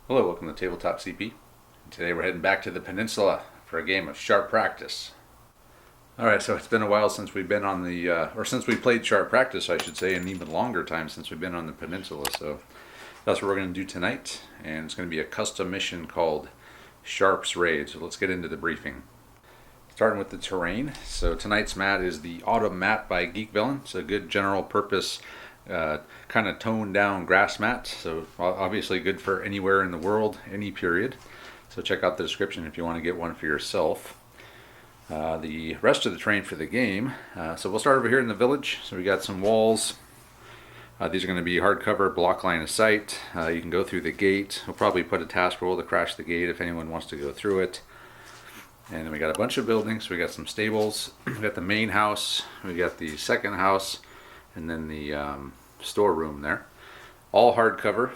Hello, welcome to Tabletop CP. Today we're heading back to the peninsula for a game of Sharp Practice. Alright, so it's been a while since we've been on the, or since we played Sharp Practice, I should say, and even longer time since we've been on the peninsula. So that's what we're going to do tonight, and it's going to be a custom mission called Sharp's Raid. So let's get into the briefing. Starting with the terrain. So tonight's mat is the Autumn Mat by Geek Villain. It's a good general purpose kind of toned down grass mat, so obviously good for anywhere in the world, any period. So check out the description if you want to get one for yourself. The rest of the terrain for the game, so we'll start over here in the village. So we got some walls. These are going to be hardcover, block line of sight. You can go through the gate. We'll probably put a task roll to crash the gate if anyone wants to go through it. And then we got a bunch of buildings. We got some stables. We got the main house. We got the second house, and then the storeroom there. All hardcover.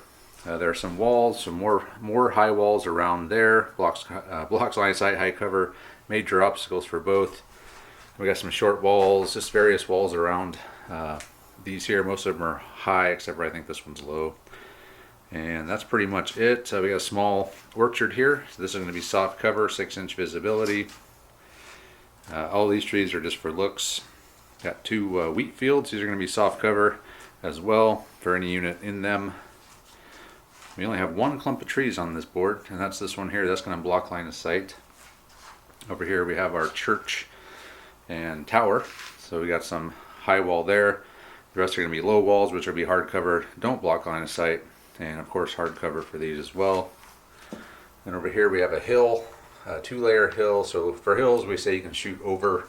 There are some walls, some more high walls around there. Blocks line of sight, high cover, major obstacles for both. We got some short walls, just various walls around these here. Most of them are high, except for I think this one's low. And that's pretty much it. We got a small orchard here. So this is going to be soft cover, 6-inch visibility. All these trees are just for looks. Got two wheat fields. These are going to be soft cover as well for any unit in them. We only have one clump of trees on this board, and that's this one here. That's going to block line of sight. Over here we have our church and tower. So we got some high wall there. The rest are going to be low walls, which will be hard cover, don't block line of sight, and of course hard cover for these as well. And over here we have a hill, a 2-layer hill. So for hills we say you can shoot over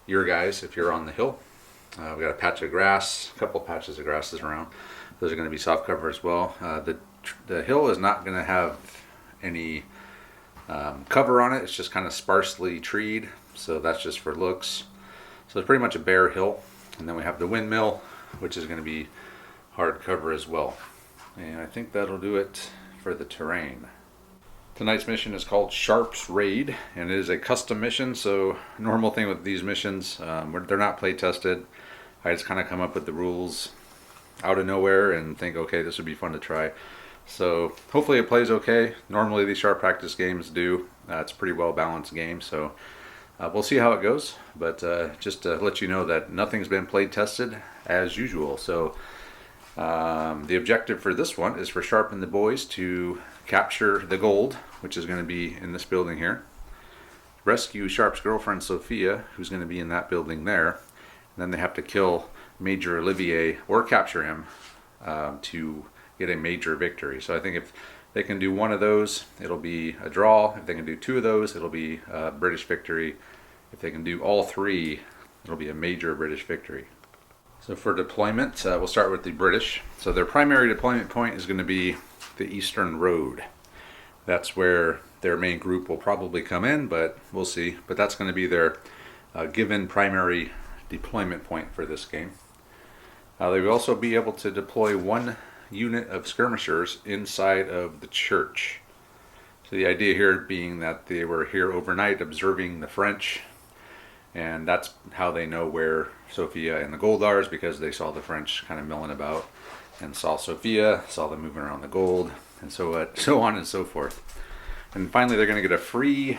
your guys if you're on the hill. We got a patch of grass, a couple patches of grasses around. Those are going to be soft cover as well. The hill is not going to have any cover on it. It's just kind of sparsely treed, so that's just for looks. So it's pretty much a bare hill. And then we have the windmill, which is going to be hard cover as well. And I think that'll do it for the terrain. Tonight's mission is called Sharp's Raid, and it is a custom mission. So normal thing with these missions, they're not play tested. I just kind of come up with the rules out of nowhere and think, okay, this would be fun to try. So hopefully it plays okay. Normally these Sharp Practice games do. It's a pretty well balanced game, so we'll see how it goes. But just to let you know that nothing's been play tested as usual. So the objective for this one is for Sharp and the boys to capture the gold, which is going to be in this building here. Rescue Sharp's girlfriend Sophia, who's going to be in that building there. And then they have to kill Major Olivier or capture him to get a major victory. So I think if they can do one of those, it'll be a draw. If they can do two of those, it'll be a British victory. If they can do all three, it'll be a major British victory. So for deployment, we'll start with the British. So their primary deployment point is going to be the Eastern Road. That's where their main group will probably come in, but we'll see. But that's going to be their given primary deployment point for this game. They will also be able to deploy one unit of skirmishers inside of the church. So the idea here being that they were here overnight observing the French, and that's how they know where Sophia and the gold are, is because they saw the French kind of milling about and saw Sophia, saw them moving around the gold, and so on and so forth. And finally they're going to get a free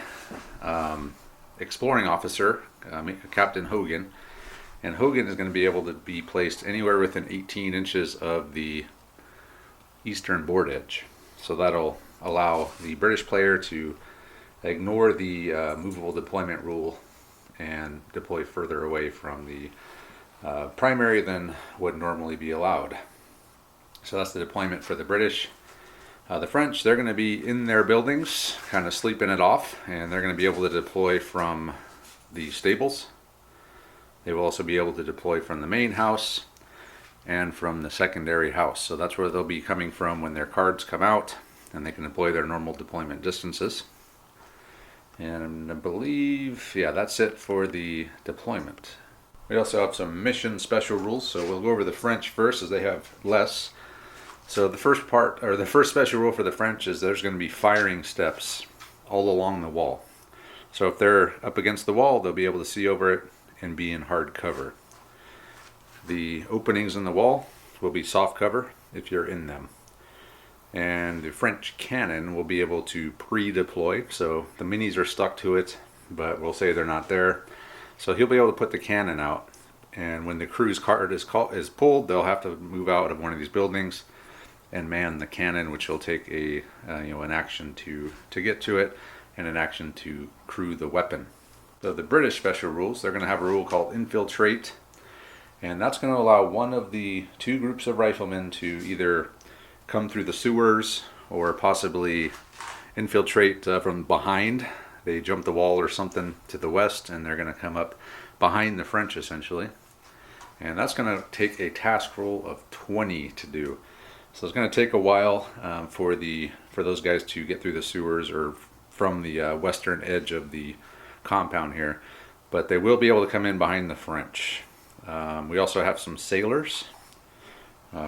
exploring officer, Captain Hogan. And Hogan is going to be able to be placed anywhere within 18 inches of the eastern board edge. So that'll allow the British player to ignore the movable deployment rule and deploy further away from the primary than would normally be allowed. So that's the deployment for the British. The French, they're going to be in their buildings, kind of sleeping it off, and they're going to be able to deploy from the stables. They will also be able to deploy from the main house and from the secondary house. So that's where they'll be coming from when their cards come out, and they can deploy their normal deployment distances. And I believe, yeah, that's it for the deployment. We also have some mission special rules, so we'll go over the French first, as they have less. So the first part, or the first special rule for the French, is there's going to be firing steps all along the wall. So if they're up against the wall, they'll be able to see over it and be in hard cover. The openings in the wall will be soft cover if you're in them. And the French cannon will be able to pre-deploy. So the minis are stuck to it, but we'll say they're not there. So he'll be able to put the cannon out. And when the crew's card is pulled, they'll have to move out of one of these buildings and man the cannon, which will take a an action to get to it and an action to crew the weapon. So the British special rules, they're going to have a rule called infiltrate, and that's going to allow one of the two groups of riflemen to either come through the sewers or possibly infiltrate from behind. They jump the wall or something to the west, and they're going to come up behind the French essentially. And that's going to take a task roll of 20 to do. So it's going to take a while for those guys to get through the sewers or from the western edge of the compound here, but they will be able to come in behind the French. We also have some sailors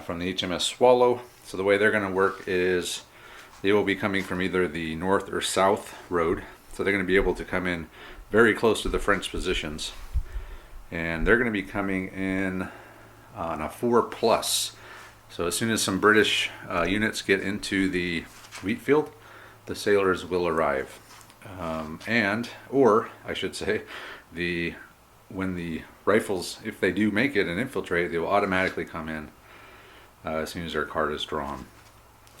from the HMS Swallow. So the way they're going to work is they will be coming from either the north or south road. So they're going to be able to come in very close to the French positions. And they're going to be coming in on a 4+. So as soon as some British units get into the wheat field, the sailors will arrive. Or I should say, when the rifles, if they do make it and infiltrate, they will automatically come in as soon as their card is drawn.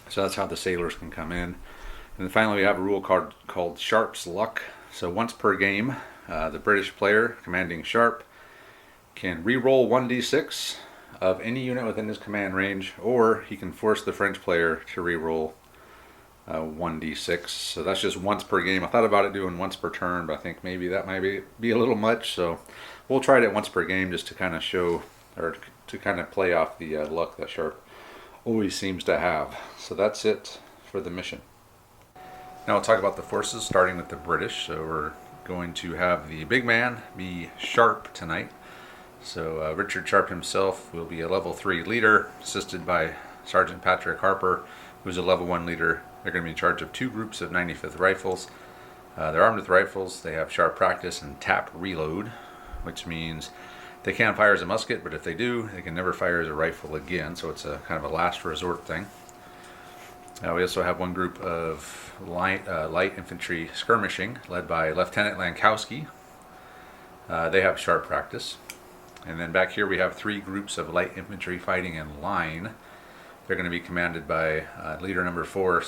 So that's how the sailors can come in. And then finally we have a rule called Sharp's Luck. So once per game, the British player commanding Sharp can re-roll 1d6 of any unit within his command range, or he can force the French player to re-roll 1d6. So that's just once per game. I thought about it doing once per turn, but I think maybe that might be a little much. So we'll try it once per game just to kind of show, or to kind of play off the luck that Sharp always seems to have. So that's it for the mission. Now we'll talk about the forces, starting with the British. So we're going to have the big man be Sharp tonight. So Richard Sharp himself will be a level 3 leader, assisted by Sergeant Patrick Harper, who's a level 1 leader. They're going to be in charge of 2 groups of 95th rifles. They're armed with rifles. They have sharp practice and tap reload, which means they can't fire as a musket, but if they do, they can never fire as a rifle again. So it's a kind of a last resort thing. We also have one group of light infantry skirmishing, led by Lieutenant Lankowski. They have sharp practice. And then back here we have 3 groups of light infantry fighting in line. They're going to be commanded by leader number 4,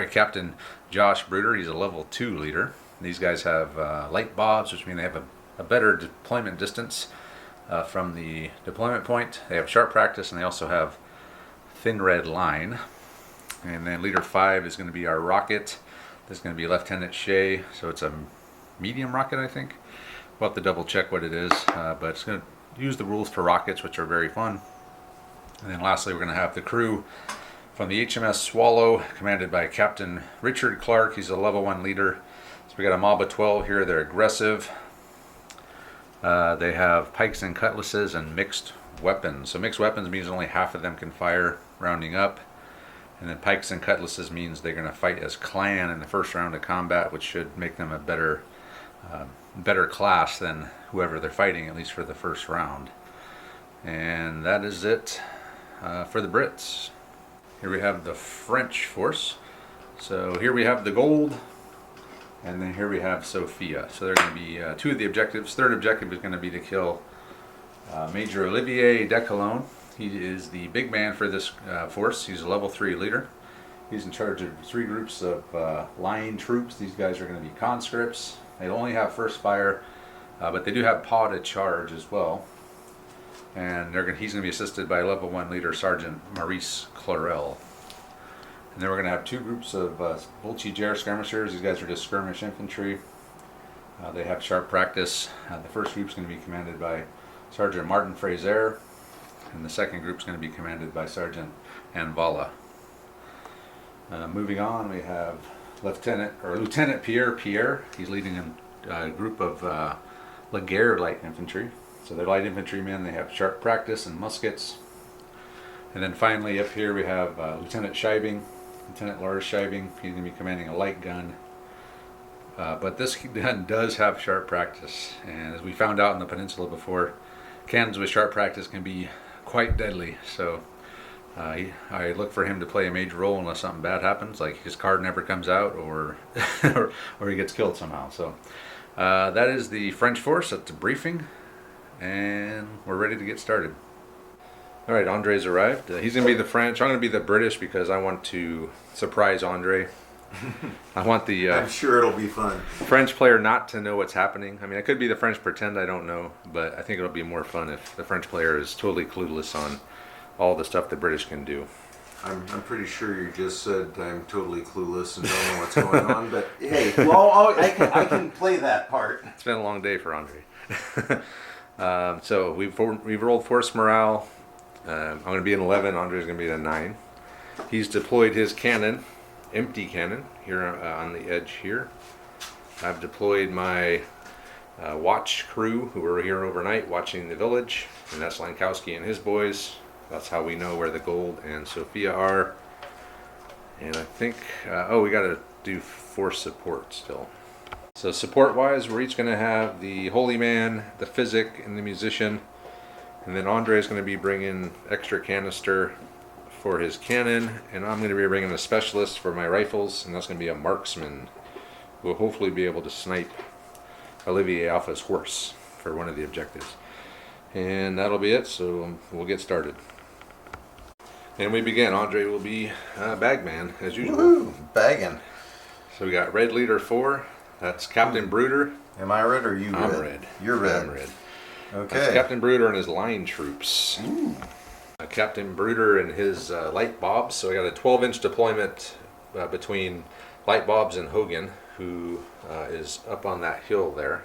Captain Josh Bruder. He's a level 2 leader. These guys have light bobs, which mean they have a better deployment distance from the deployment point. They have sharp practice, and they also have thin red line. And then leader 5 is going to be our rocket. This is going to be Lieutenant Shea. So it's a medium rocket, I think. We'll have to double check what it is, but it's going to use the rules for rockets, which are very fun. And then lastly, we're going to have the crew from the HMS Swallow, commanded by Captain Richard Clark. He's a level 1 leader. So we got a mob of 12 here. They're aggressive. They have pikes and cutlasses and mixed weapons. So mixed weapons means only half of them can fire, rounding up. And then pikes and cutlasses means they're going to fight as clan in the first round of combat, which should make them a better class than whoever they're fighting, at least for the first round. And that is it for the Brits. Here we have the French force. So here we have the Gold, and then here we have Sophia. So they're going to be 2 of the objectives. Third objective is going to be to kill Major Olivier Decalone. He is the big man for this force. He's a level 3 leader. He's in charge of 3 groups of line troops. These guys are going to be conscripts. They only have first fire, but they do have paw to charge as well. And he's going to be assisted by level 1 leader Sergeant Maurice Clarel. And then we're going to have 2 groups of Voltigeur skirmishers. These guys are just skirmish infantry. They have sharp practice. The first group is going to be commanded by Sergeant Martin Fraser, and the second group is going to be commanded by Sergeant Anvala. Moving on, we have Lieutenant Pierre. He's leading a group of Laguerre light infantry. So they're light infantrymen. They have sharp practice and muskets. And then finally up here we have Lieutenant Lars Scheibing. He's going to be commanding a light gun. But this gun does have sharp practice. And as we found out in the peninsula before, cannons with sharp practice can be quite deadly. So I look for him to play a major role unless something bad happens, like his card never comes out or or he gets killed somehow. So that is the French force at the briefing, and we're ready to get started. All right, Andre's arrived. He's going to be the French. I'm going to be the British because I want to surprise Andre. I want the I'm sure it'll be fun. French player not to know what's happening. I mean, I could be the French pretend I don't know, but I think it'll be more fun if the French player is totally clueless on all the stuff the British can do. I'm pretty sure you just said I'm totally clueless and don't know what's going on, but hey, well, I can play that part. It's been a long day for Andre. So we've rolled force morale. I'm going to be an 11. Andre's going to be a 9. He's deployed his cannon, empty cannon, here on the edge here. I've deployed my watch crew who were here overnight watching the village, and that's Lankowski and his boys. That's how we know where the Gold and Sophia are. And I think, we got to do force support still. So support-wise, we're each going to have the Holy Man, the Physic, and the Musician. And then Andre is going to be bringing extra canister for his cannon. And I'm going to be bringing a specialist for my rifles. And that's going to be a marksman who will hopefully be able to snipe Olivier Alpha's horse for one of the objectives. And that'll be it, so we'll get started. And we begin. Andre will be bagman, as usual. Woohoo! Bagging. So we got Red Leader 4. That's Captain Bruder. Am I red or you red? I'm red. You're red. I'm red. Okay. That's Captain Bruder and his line troops. Captain Bruder and his light bobs. So I got a 12-inch deployment between light bobs and Hogan, who is up on that hill there.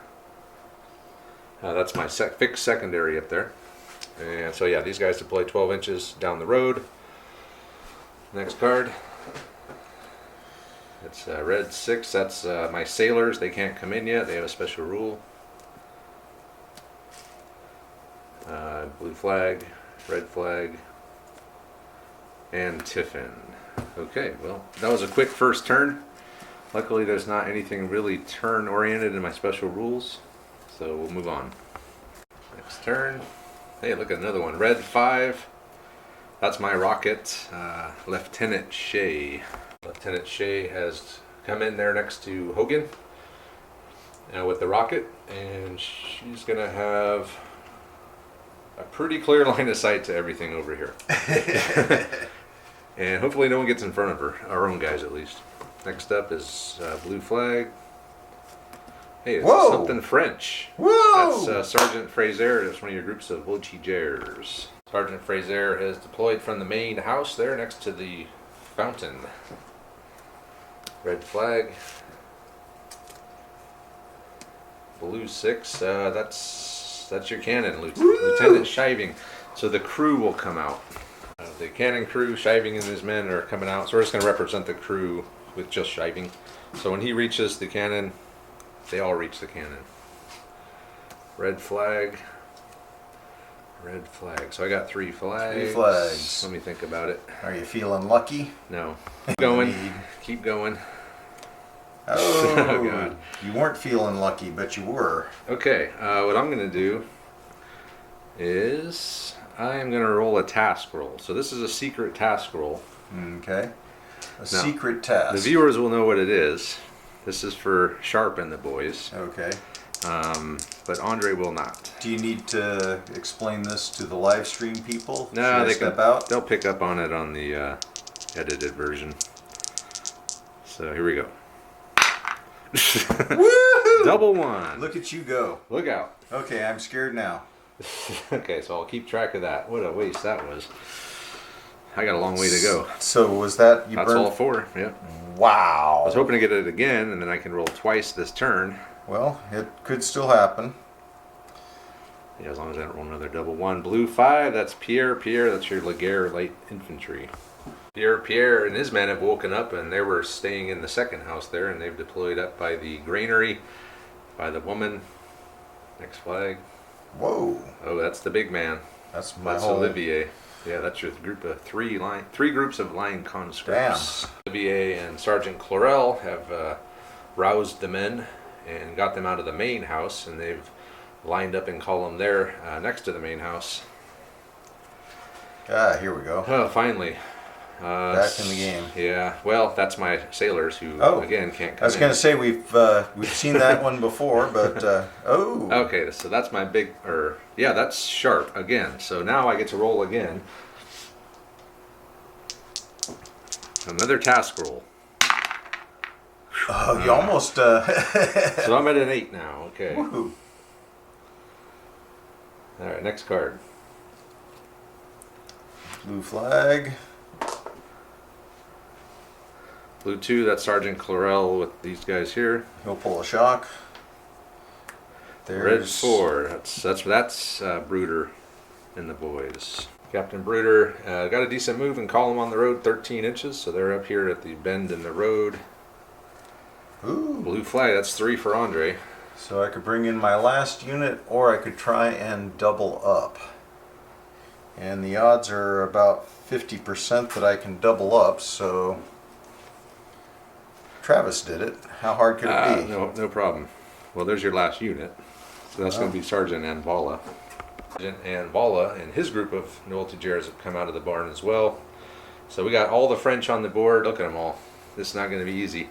That's my fixed secondary up there. And so yeah, these guys deploy 12 inches down the road. Next card. It's red 6. That's my sailors. They can't come in yet. They have a special rule. Blue flag, red flag, and Tiffin. Okay, well, that was a quick first turn. Luckily, there's not anything really turn-oriented in my special rules, so we'll move on. Next turn. Hey, look at another one. Red 5. That's my rocket, Lieutenant Shea. Lieutenant Shea has come in there next to Hogan with the rocket, and she's going to have a pretty clear line of sight to everything over here. And hopefully no one gets in front of her, our own guys at least. Next up is blue flag. Hey, it's something French. Whoa! That's Sergeant Fraser. That's one of your groups of voltigeurs. Sergeant Fraser has deployed from the main house there next to the fountain. Red flag. Blue 6. That's your cannon, Lieutenant Shiving. So the crew will come out. The cannon crew, Shiving and his men are coming out. So we're just going to represent the crew with just Shiving. So when he reaches the cannon, they all reach the cannon. Red flag. Red flag. So I got 3 flags. 3 flags. Let me think about it. Are you feeling lucky? No. Keep going. Keep going. Oh, Oh, God. You weren't feeling lucky, but you were. Okay. What I'm going to do is I am going to roll a task roll. So this is a secret task roll. Okay. Secret task. The viewers will know what it is. This is for Sharp and the boys. Okay. But Andre will not. Do you need to explain this to the live stream people? No, they step out. They'll pick up on it on the edited version. So here we go. Woohoo! Double 1. Look at you go. Look out. Okay, I'm scared now. Okay, so I'll keep track of that. What a waste that was. I got a long way to go. So was that you That's burned? all 4. Yep. Wow. I was hoping to get it again, and then I can roll twice this turn. Well, it could still happen. Yeah, as long as I don't roll another double 1. Blue 5, that's Pierre. Pierre, that's your Laguerre light infantry. Pierre and his men have woken up, and they were staying in the second house there, and they've deployed up by the granary, by the woman. Next flag. Whoa. Oh, that's the big man. That's Olivier. Yeah, that's your group of three groups of line conscripts. Damn. Olivier and Sergeant Clorel have roused the men and got them out of the main house, and they've lined up in column there next to the main house. Ah, here we go. Oh, finally. Back in the game. Yeah, well, that's my sailors who, Oh, again, can't come I was in. going to say we've seen that one before, but oh. Okay, so that's my big, yeah, that's sharp again. So now I get to roll again. Another task roll. Oh, you almost. So I'm at an 8 now. Okay. Woohoo. All right, next card. Blue flag. Blue 2, that's Sergeant Clarell with these guys here. He'll pull a shock. Red There's 4, that's Bruder and the boys. Captain Bruder got a decent move and column on the road, 13 inches, so they're up here at the bend in the road. Ooh. Blue flag, that's 3 for Andre. So I could bring in my last unit, or I could try and double up. And the odds are about 50% that I can double up, so Travis did it. How hard could it be? No problem. Well, there's your last unit. So that's going to be Sergeant Anvala. Sergeant Anvala and his group of Noel-Tijers have come out of the barn as well. So we got all the French on the board. Look at them all. This is not going to be easy.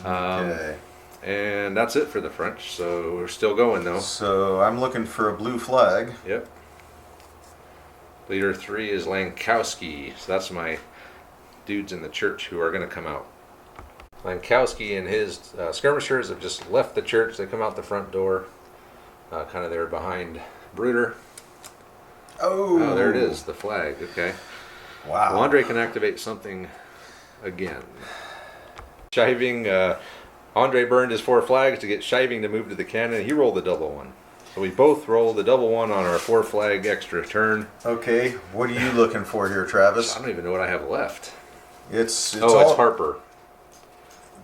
Okay. And that's it for the French. So we're still going though. So I'm looking for a blue flag. Yep. Leader 3 is Lankowski. So that's my dudes in the church who are going to come out. Lankowski and his skirmishers have just left the church. They come out the front door, kind of there behind Bruder. Oh, there it is, the flag. Okay. Wow. Well, Andre can activate something again. Shiving. Andre burned his 4 flags to get Shiving to move to the cannon. He rolled the double 1. So we both rolled the double 1 on our 4 flag extra turn. Okay, what are you looking for here, Travis? I don't even know what I have left. It's It's Harper.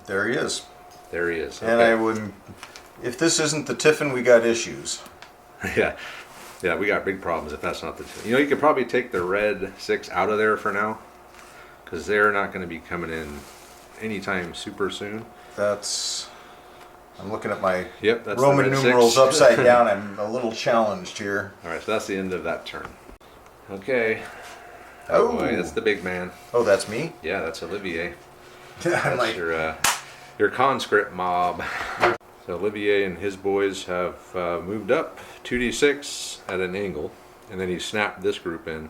There he is. There he is. And I wouldn't. If this isn't the Tiffin, we got issues. Yeah, we got big problems if that's not the. You could probably take the red 6 out of there for now, because they're not going to be coming in anytime super soon. I'm looking at my Yep, that's Roman the red numerals 6. upside down. I'm a little challenged here. All right, so that's the end of that turn. Okay. Oh. Boy, that's the big man. Oh, that's me? Yeah, that's Olivier. I'm That's like, your conscript mob. So Olivier and his boys have moved up 2d6 at an angle, and then he snapped this group in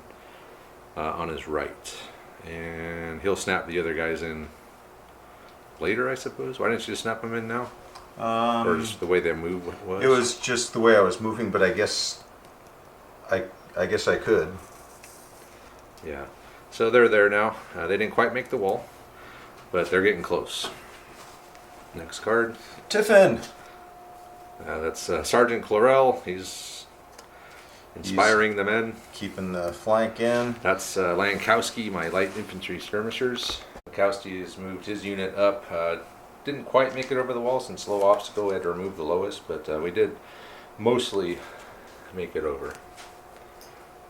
on his right, and he'll snap the other guys in later, I suppose. Why didn't you just snap them in now? Or just the way their move was? it was just the way I was moving, but I guess I could. Yeah. So they're there now. They didn't quite make the wall, but they're getting close. Next card. Tiffin. That's Sergeant Clarell. He's inspiring the men. Keeping the flank in. That's Lankowski, my light infantry skirmishers. Lankowski has moved his unit up. Didn't quite make it over the wall since low obstacle. We had to remove the lowest, but we did mostly make it over.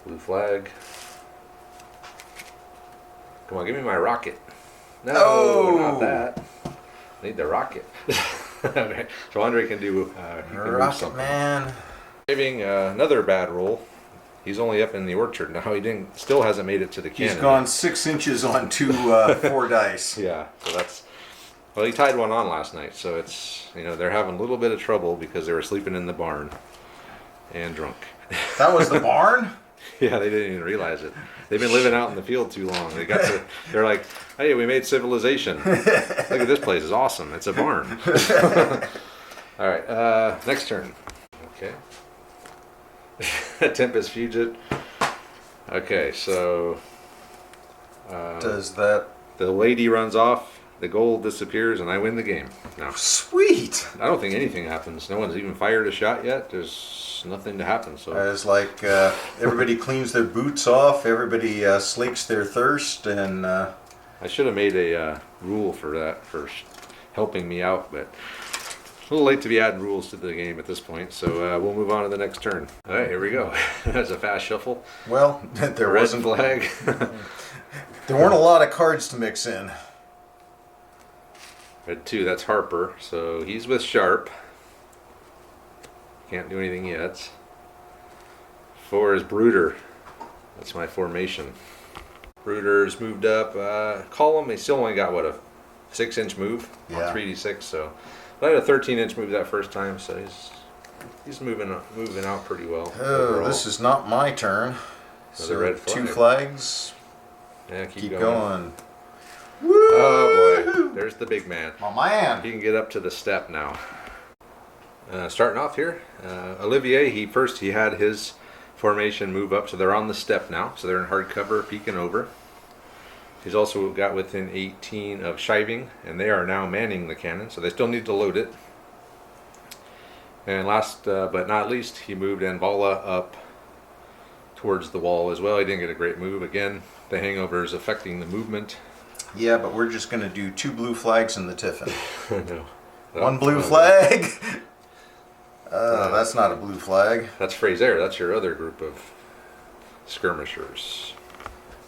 Blue flag. Come on, give me my rocket. No, not that. I need the rocket. Okay, so Andre can do. He can move Rocket something. Man. Saving another bad roll. He's only up in the orchard now. Still hasn't made it to the cannon. He's gone 6 inches on 4 dice. Yeah, so that's. Well, he tied one on last night, so it's they're having a little bit of trouble because they were sleeping in the barn and drunk. That was the barn? Yeah, they didn't even realize it. They've been living out in the field too long. They're like, hey, we made civilization. Look at this place, it's awesome. It's a barn. All right, next turn. Okay. Tempest Fugit. Okay, so Does that... the lady runs off, the gold disappears, and I win the game. No, Sweet! I don't think anything happens. No one's even fired a shot yet. There's nothing to happen. So It's like everybody cleans their boots off, everybody slakes their thirst, and... I should have made a rule for that for helping me out, but a little late to be adding rules to the game at this point. So we'll move on to the next turn. All right, here we go. That's a fast shuffle. Well, there Red wasn't... flag. There weren't a lot of cards to mix in. Red 2, that's Harper. So he's with Sharp. Can't do anything yet. 4 is Bruder. That's my formation. Rooters moved up. Column, he still only got, what, a 6-inch move Yeah. on 3d6, so. But I had a 13-inch move that first time, so he's moving out pretty well. Oh, overall. this is not my turn. Another red flag. 2 flags. Yeah, keep going. going. Oh boy, there's the big man. My man. He can get up to the step now. Starting off here, Olivier, he had his formation move up, so they're on the step now, so they're in hard cover, peeking over. He's also got within 18 of shiving, and they are now manning the cannon, so they still need to load it. And last but not least, he moved Anvala up towards the wall as well. He didn't get a great move. Again, the hangover is affecting the movement. Yeah, but we're just going to do 2 blue flags in the Tiffin. No. 1 blue flag. That's not a blue flag. That's Fraser. That's your other group of skirmishers.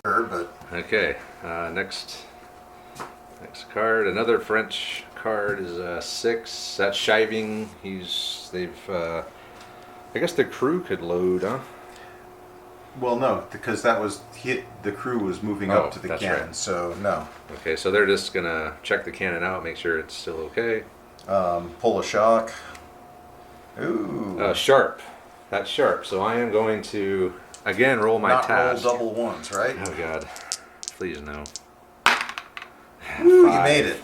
Sure, but Okay, next card. Another French card is 6. That's shiving. I guess the crew could load, huh? well, no, because that was the crew was moving Oh, up to the that's cannon, right. so no. Okay, so they're just gonna check the cannon out, make sure it's still okay. Pull a shock. Ooh. Sharp. That's sharp. So I am going to again roll my Not task. roll double ones, right? Oh God, please no. Woo, you 5. made it.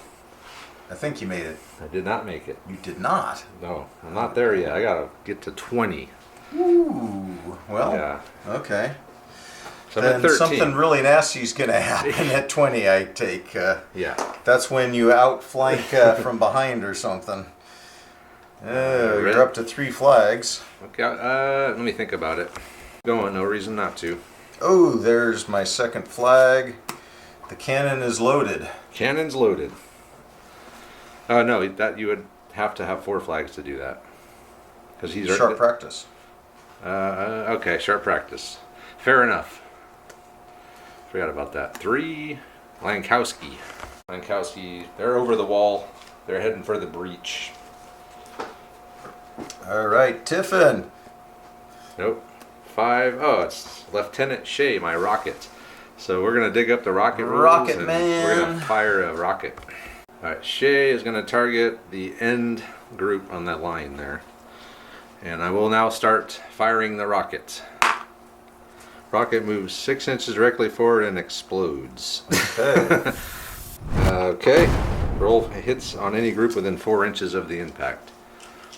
I think you made it. I did not make it. You did not. No, I'm not there yet. I gotta get to 20. Ooh. Well, Yeah. okay. So I'm at Then 13. something really nasty is going to happen at 20, I take. Yeah. That's when you outflank from behind or something. You're up to 3 flags. Okay. Let me think about it. Going. No reason not to. Oh, there's my second flag. The cannon is loaded. Cannon's loaded. No, that you would have to have 4 flags to do that. Because he's Sharp practice. Okay, sharp practice. Fair enough. Forgot about that. 3, Lankowski. Lankowski, they're over the wall. They're heading for the breach. All right, Tiffin. Nope. 5. Oh, it's Lieutenant Shea, my rocket. So we're gonna dig up the rocket rules Rocket and man. we're gonna fire a rocket. All right, Shea is gonna target the end group on that line there, and I will now start firing the rocket. Rocket moves 6 inches directly forward and explodes. Okay. Okay. Roll hits on any group within 4 inches of the impact.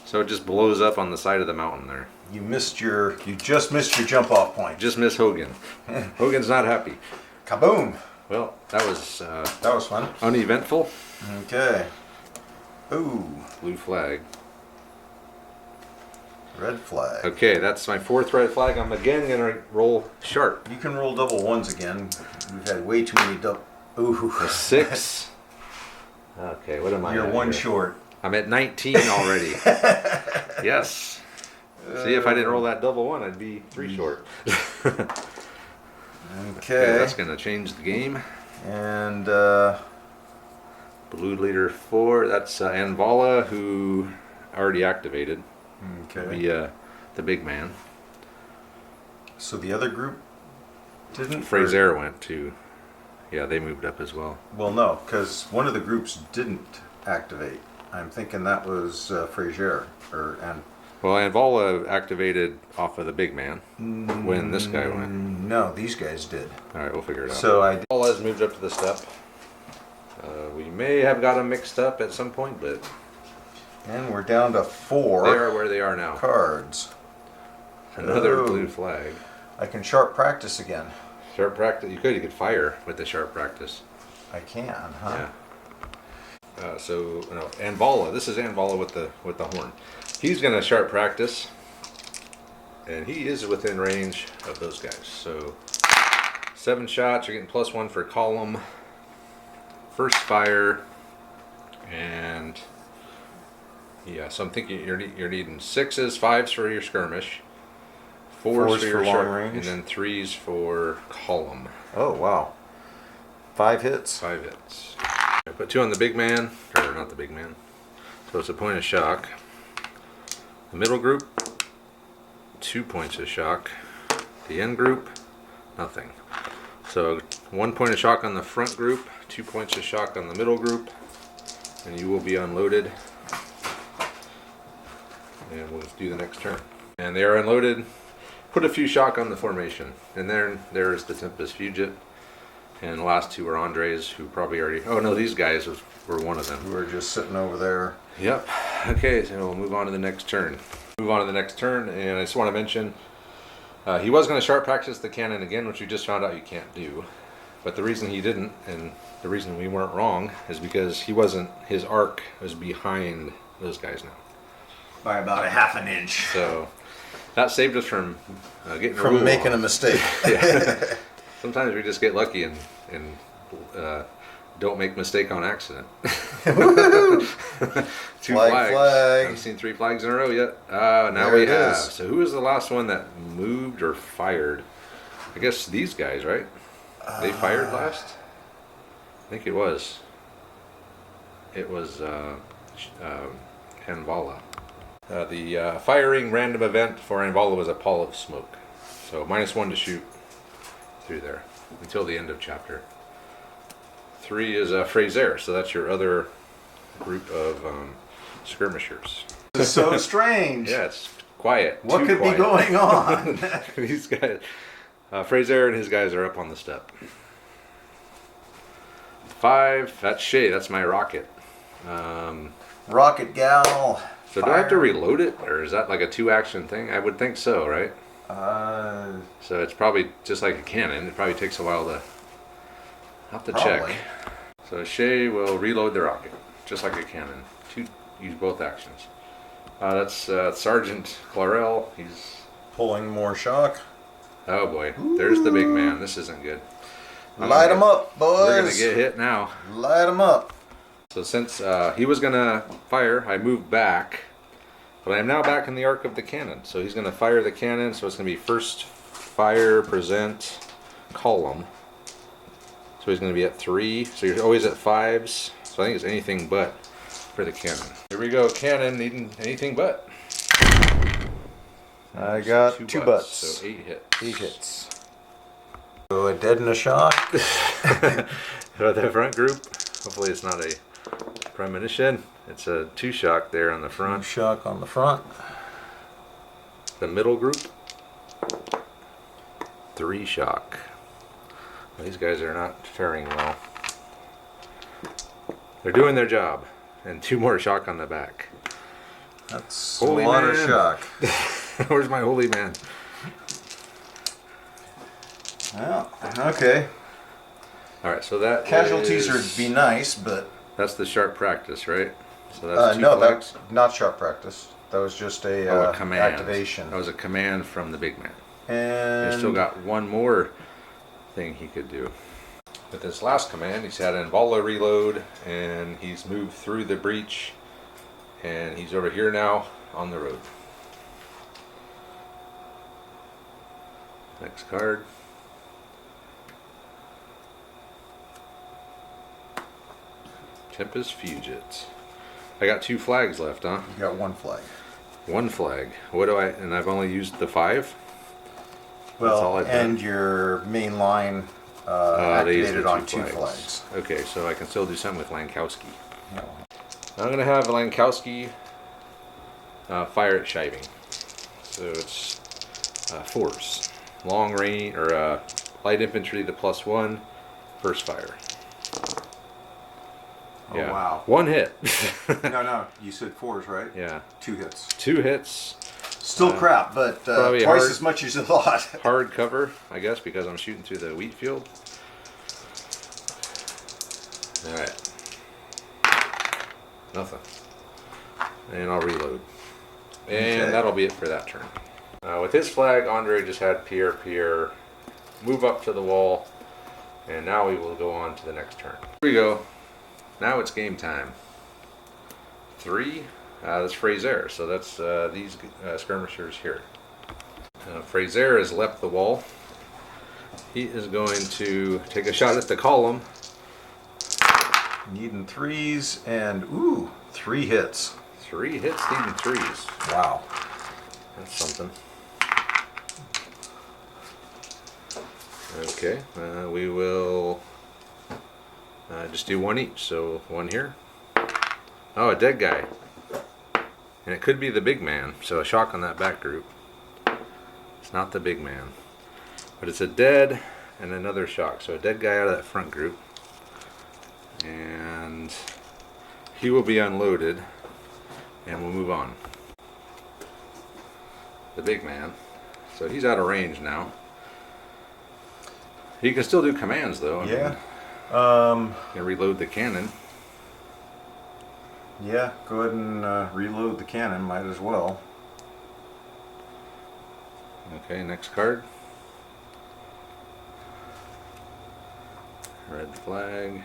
So it just blows up on the side of the mountain there. You just missed your jump off point. Just miss Hogan. Hogan's not happy. Kaboom. Well, that was That was fun. uneventful. Okay. Ooh, Blue flag. red flag. Okay, that's my 4th red flag. I'm again gonna roll sharp. You can roll double ones again. We've had way too many double. Ooh. A 6. Okay, what am I? You're at 1 here? short. I'm at 19 already. Yes. See, if I didn't roll that double 1, I'd be 3 short. Okay, Okay. that's gonna change the game. And Blue leader 4. That's Anvala, who already activated. okay. The big man. So the other group didn't. Fraser went to. Yeah, they moved up as well. Well, no, because one of the groups didn't activate. I'm thinking that was Fraser and. Well, Anvala activated off of the big man when this guy went. No, these guys did. All right, we'll figure it out. So I. Anvala has moved up to the step. We may have got them mixed up at some point, but And we're down to 4 they are where they are now. cards. Another Oh. blue flag. I can sharp practice again. Sharp practice. You could fire with the sharp practice. I can, huh? Yeah. So no, Anvala. This is Anvala with the horn. He's gonna sharp practice, and he is within range of those guys. So 7 shots. You're getting +1 for column. First fire, and yeah. So I'm thinking you're needing 6s, 5s for your skirmish, 4s for your long sharp, range. and then 3s for column. Oh, wow. 5 hits. 5 hits. I put 2 on the big man, or not the big man. So it's a point of shock. The middle group, 2 points of shock. The end group, Nothing. So 1 point of shock on the front group, 2 points of shock on the middle group, and you will be unloaded. And we'll do the next turn. And they are unloaded. Put a few shock on the formation. And then there's the Tempest Fugit. And the last two are Andres, who probably already... Oh no, these guys were one of them. We were just sitting over there. Yep. Okay, so we'll move on to the next turn. Move on to the next turn, and I just want to mention, he was going to sharp practice the cannon again, which we just found out you can't do. But the reason he didn't, and the reason we weren't wrong, is because he wasn't... His arc was behind those guys now. By about a half an inch. So that saved us from getting a rule From making wrong. a mistake. Yeah. Sometimes we just get lucky and don't make mistake on accident. Two flags. I haven't seen 3 flags in a row yet. Now There we it have. is. So who was the last one that moved or fired? I guess these guys, right? They fired last? I think it was. It was Anvala. The firing random event for Anvala was a pall of smoke. So -1 to shoot through there until the end of chapter. 3 is Fraser, so that's your other group of skirmishers. This is so strange. Yeah, it's quiet. What too could quiet. be going on? These guys, Fraser and his guys are up on the step. 5, that's Shay, that's my rocket. Rocket gal. So do I have to reload it, or is that like a 2-action thing? I would think so, right? So it's probably just like a cannon. It probably takes a while to... I'll have to check. So Shay will reload the rocket, just like a cannon. Use both actions. That's Sergeant Clarell. He's... Pulling more shock. Oh boy, there's the big man. This isn't good. Light him up, boys. We're gonna get hit now. Light him up. So since he was gonna fire, I moved back. But I am now back in the arc of the cannon. So he's gonna fire the cannon, so it's gonna be first fire, present, column. So he's gonna be at 3. So you're always at 5s. So I think it's anything but for the cannon. Here we go, cannon needing anything but. I got 2 butts. So 8 hits. 8 hits. So a dead and a shock. So the front group, hopefully it's not a premonition. It's a 2 shock there on the 2 front. shock on the front. The middle group, 3 shock. Well, these guys are not faring well. They're doing their job. And 2 more shock on the back. That's Holy a lot man. of shock. Where's my holy man? Well, okay. Alright, so that Casualties is, would be nice, but... That's the sharp practice, right? So that's 2 no, flags. that's not sharp practice. That was just a, A command. activation. That was a command from the big man. And He's still got 1 more thing he could do. With his last command, he's had Anvala reload, and he's moved through the breach, and he's over here now on the road. Next card. Tempest Fugit. I got 2 flags left, huh? you got 1 flag. 1 flag. What do I... And I've only used the 5? That's all Well, I've done. and your main line They used activated the on 2 2 flags. Okay, so I can still do something with Lankowski. No. I'm going to have Lankowski fire at Shiving. So it's 4s. Long range, or light infantry to +1, first fire. Oh, wow. 1 hit. No, you said 4s, right? Yeah. 2 hits. 2 hits. Still crap, but probably twice hard. as much as you thought. Hard cover, I guess, because I'm shooting through the wheat field. Alright. Nothing. And I'll reload. And Okay. that'll be it for that turn. With his flag, Andre just had Pierre move up to the wall. And now we will go on to the next turn. Here we go. Now it's game time. 3. That's Fraser. So that's these skirmishers here. Fraser has leapt the wall. He is going to take a shot at the column. Needing 3s and, ooh, 3 hits. 3 hits, needing 3s. Wow. That's something. Okay, we will just do one each. So one here. Oh, a dead guy. And it could be the big man. So a shock on that back group. It's not the big man. But it's a dead and another shock. So a dead guy out of that front group. And he will be unloaded. And we'll move on. The big man. So he's out of range now. He can still do commands though. Yeah. Can reload the cannon. Yeah, go ahead and reload the cannon, might as well. Okay, next card. Red flag.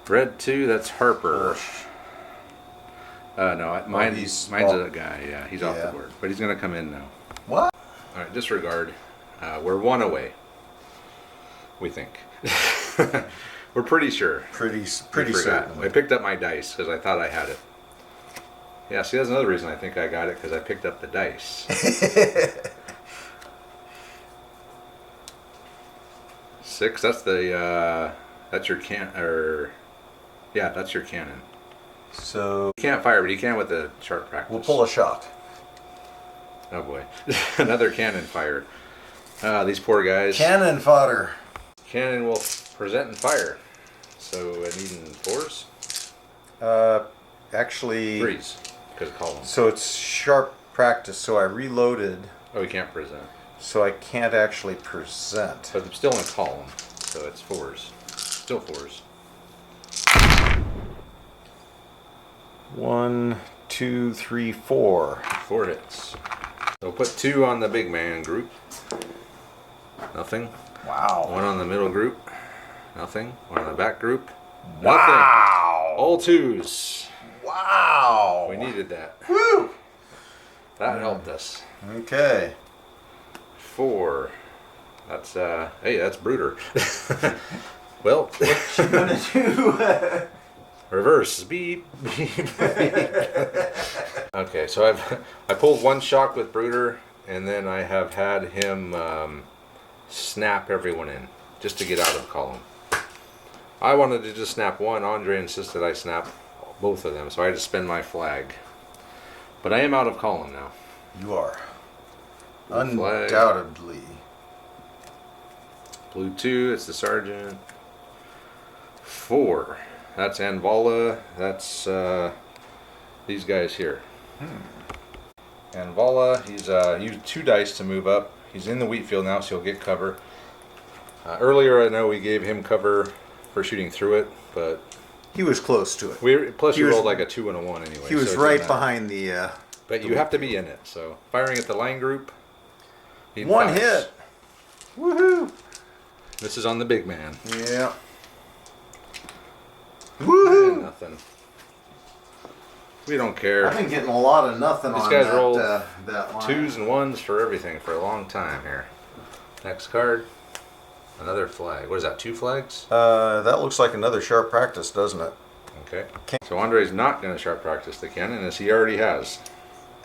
Red 2, that's Harper. No, mine's a guy, yeah, he's off the board. But he's going to come in now. What? Alright, disregard. We're one away. We think. We're pretty sure. Pretty certain. I picked up my dice because I thought I had it. Yeah, see, that's another reason I think I got it, because I picked up the dice. 6, that's the, that's your yeah, that's your cannon. So You can't fire, but you can with the sharp practice. we'll pull a shock. Oh boy. Another cannon fire. These poor guys. Cannon fodder. Cannon will present and fire. So I need in 4s? Actually 3s, because of columns. So it's sharp practice, so I reloaded, Oh, we can't present. so I can't actually present. But it's still in column, so it's 4s. Still 4s. 1, 2, 3, 4. 4 hits. So put 2 on the big man group. Nothing. Wow. 1 on the middle group. Nothing. 1 on the back group. Nothing. Wow. All 2s. Wow. We needed that. Woo. That helped us. Okay. 4. That's hey, that's Brooder. Well, What you gonna do? reverse. Beep, beep, beep. Okay, so I pulled 1 shock with Brooder, and then I have had him snap everyone in just to get out of column. I wanted to just snap 1. Andre insisted I snap both of them, so I had to spin my flag. But I am out of column now. You are. Blue flag. Undoubtedly. Blue 2, it's the sergeant. 4, that's Anvala. That's these guys here. Anvala, he's used 2 dice to move up. He's in the wheat field now, so he'll get cover. Earlier, I know we gave him cover for shooting through it, but He was close to it. he rolled like a 2 and a 1 anyway. He was so it right didn't matter. behind the. But you have to be in it. So firing at the line group. need 1 5s. hit. Woohoo! This is on the big man. Yeah. And Woohoo! nothing. We don't care. I've been getting a lot of nothing These on guys that, rolled that line. 2s and 1s for everything for a long time here. Next card. Another flag. What is that? 2 flags? That looks like another sharp practice, doesn't it? Okay. So Andre's not going to sharp practice the cannon, as he already has.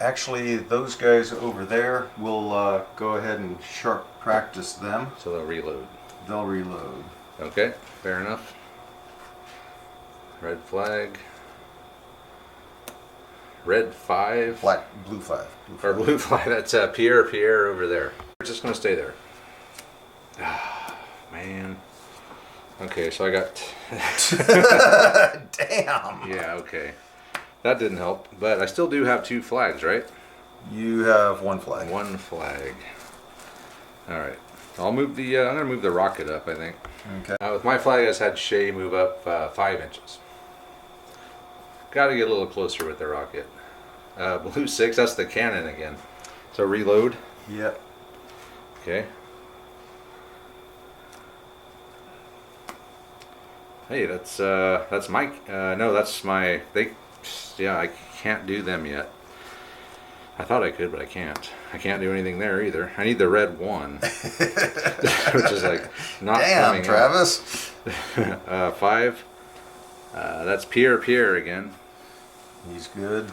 Actually, those guys over there, we'll go ahead and sharp practice them. So they'll reload. They'll reload. Okay, fair enough. Red flag. Red 5. Blue 5. Or blue flag. That's Pierre over there. We're just going to stay there. Ah, man. Okay, so I got... Damn! Yeah, okay. That didn't help, but I still do have 2 flags, right? You have 1 flag. 1 flag. All right. I'll move the. I'm gonna move the rocket up. I think. Okay. With my flag, I just had Shay move up 5 inches. Got to get a little closer with the rocket. Blue 6. That's the cannon again. So reload. Yep. Okay. Hey, that's my. No, that's my. Yeah, I can't do them yet. I thought I could, but I can't. I can't do anything there either. I need the red 1, which is like not coming. Damn, Travis. 5. That's Pierre again. He's good.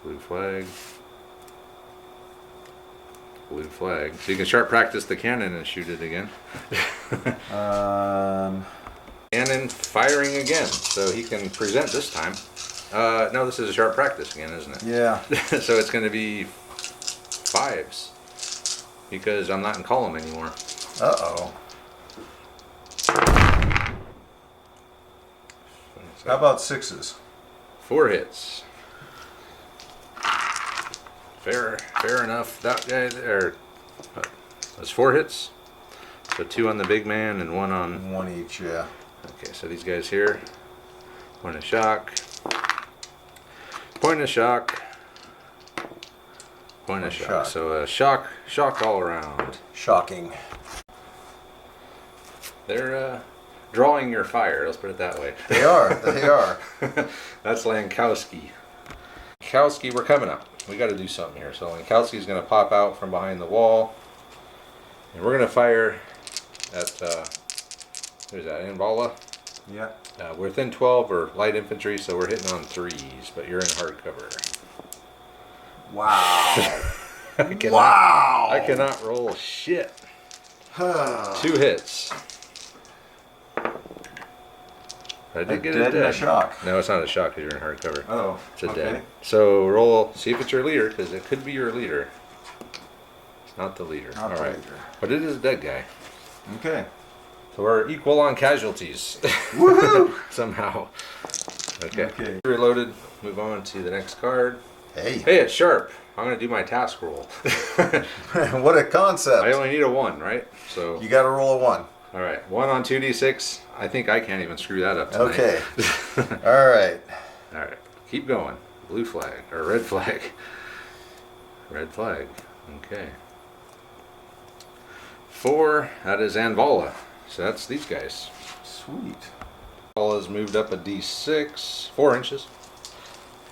Blue flag. Blue flag. So you can sharp practice the cannon and shoot it again. Cannon firing again, so he can present this time. No, this is a sharp practice again, isn't it? Yeah. So it's going to be 5s because I'm not in column anymore. Uh-oh. How about 6s? 4 hits. Fair enough. That guy there. That's 4 hits. So 2 on the big man and 1 on. 1 each, yeah. Okay, so these guys here. Point of shock. Point of shock. Point of shock. So shock all around. Shocking. They're drawing your fire. Let's put it that way. They are. They are. That's Lankowski. Lankowski, we're coming up. We got to do something here. So Lankowski's going to pop out from behind the wall, and we're going to fire at who's that? Invala. Yeah. We're within 12 or light infantry, so we're hitting on 3s, but you're in hard cover. Wow. I cannot roll shit. 2 hits. I did get dead a and a dead. shock. No, it's not a shock because you're in hard cover. Oh, It's a okay. dead. So roll, see if it's your leader, because it could be your leader. It's not the leader. Not All the right. leader. But it is a dead guy. Okay. So we're equal on casualties. Woohoo! Somehow. Okay. Okay. Reloaded. Move on to the next card. Hey. Hey, it's sharp. I'm going to do my task roll. What a concept. I only need a 1, right? So. You got to roll a 1. All right. 1 on 2d6. I think I can't even screw that up tonight. Okay. All right. All right. Keep going. Blue flag. Or red flag. Red flag. Okay. 4. That is Anvala. So that's these guys. Sweet. Anvala's moved up a d6. 4 inches.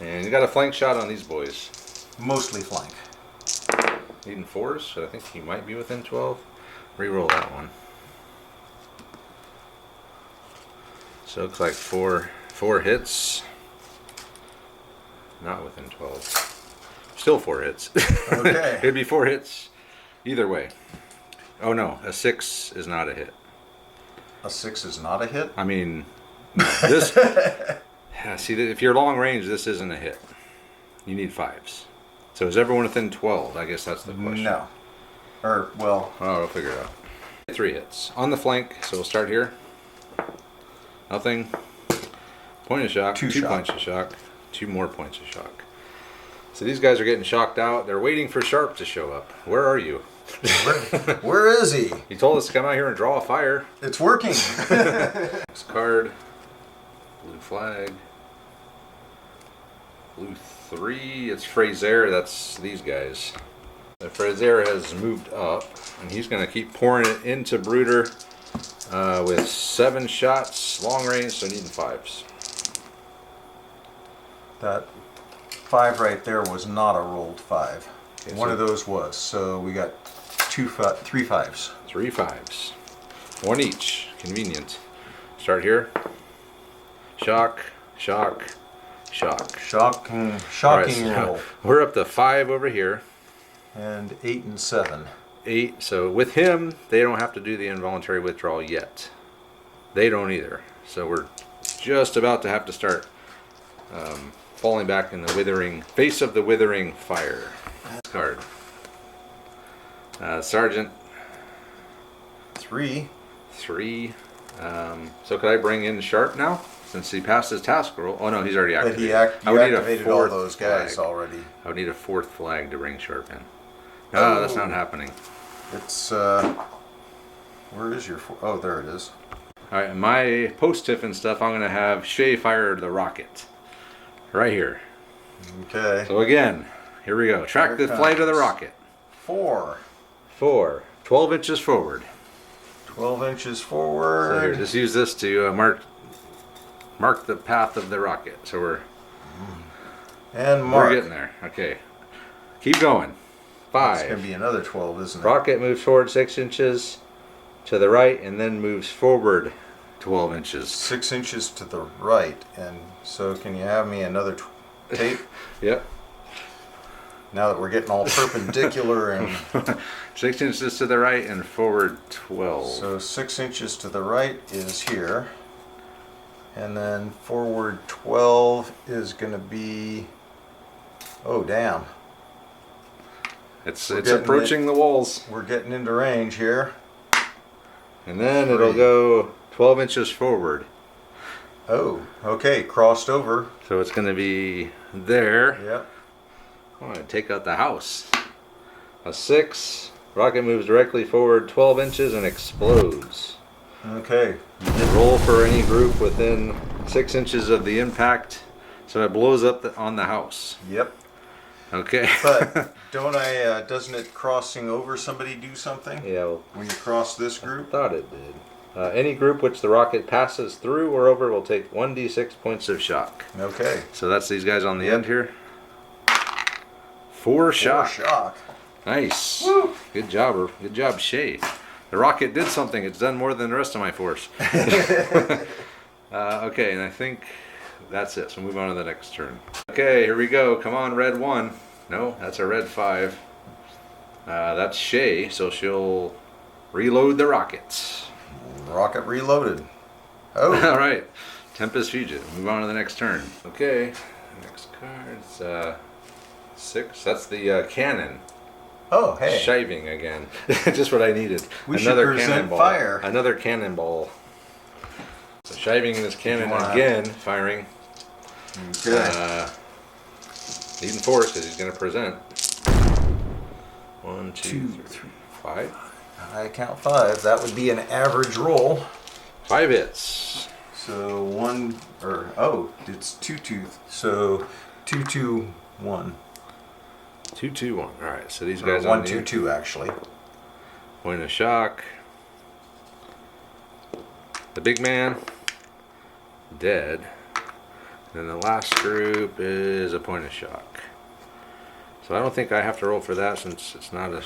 And you got a flank shot on these boys. Mostly flank. Needing 4s. So I think he might be within 12. Reroll that one. So it looks like four hits. Not within 12. Still 4 hits. Okay. It'd be 4 hits either way. Oh no, a 6 is not a hit. A 6 is not a hit? I mean, this. Yeah, see, if you're long range, this isn't a hit. You need 5s. So is everyone within 12? I guess that's the question. No. Or, well, Oh, we'll figure it out. 3 hits. On the flank, so we'll start here. Nothing. Point of shock. 2 2 shock. points of shock. 2 more points of shock. So these guys are getting shocked out. They're waiting for Sharp to show up. Where are you? where is he? He told us to come out here and draw a fire. It's working. Next card. Blue flag. Blue 3. It's Fraser. That's these guys. The Fraser has moved up, and he's going to keep pouring it into Brooder with 7 shots, long range, so needing 5s. That 5 right there was not a rolled 5. Okay, One so- of those was. So we got 3 5s. 3 5s. 1 each. Convenient. Start here. Shock, shock, shock. Shocking All right, so roll. we're up to 5 over here. And 8 and 7. 8. So with him, they don't have to do the involuntary withdrawal yet. They don't either. So we're just about to have to start falling back in the withering face of the withering fire. Card. Sergeant 3. 3. So could I bring in Sharp now? Since he passed his task roll. Oh no, he's already But activated. you activated all those guys flag. already. I would need a 4th flag to bring Sharp in. No, that's not happening. It's, where is your... Oh, there it is. Alright, my post-tip and stuff, I'm going to have Shay fire the rocket. Right here. Okay. So again, here we go. Track Here the it flight of the comes. rocket. 4. 4. 12 inches forward. 12 inches So here, forward. just use this to mark the path of the rocket. So And we're mark. getting there. Okay. Keep going. It's going to 5. be another 12, isn't it? Rocket moves forward 6 inches to the right and then moves forward 12 inches. 6 inches to the right. And so can you have me another tape? Yep. Now that we're getting all perpendicular and 6 inches to the right and forward 12. so 6 inches to the right is here. And then forward 12 is going to be, oh damn. It's getting approaching the walls. We're getting into range here. And then it'll go 12 inches forward. Oh, okay, crossed over. So it's going to be there. Yep. I'm going to take out the house. A 6. Rocket moves directly forward 12 inches and explodes. Okay. Roll for any group within 6 inches of the impact. So it blows up on the house. Yep. Okay. But doesn't it crossing over somebody do something? Yeah, well, When you cross this I group? thought it did. Any group which the rocket passes through or over will take 1d6 points of shock. Okay. So that's these guys on the end here. 4 shock. Shock. Nice. Woo. Good job, Shay. The rocket did something. It's done more than the rest of my force. Okay, and I think that's it. So move on to the next turn. Okay, here we go. Come on, red 1. No, that's a red 5. That's Shay, so she'll reload the rockets. Rocket reloaded. Oh. All right, Tempest Fugitive. Move on to the next turn. Okay, next card. 6. That's the cannon. Oh, hey. Shiving again. Just what I needed. We should present cannonball. fire. Another cannonball. So shiving this cannon again, firing. Okay. Needing force because he's going to present. 1, 2, 3, 5. I count 5. That would be an average roll. 5 hits. So it's 2 tooth. So 2 2 1. 2, 2, 1. All right. So these Or guys 1 on 2 the 2 actually. point of shock. The big man dead. And the last group is a point of shock. So I don't think I have to roll for that since it's not a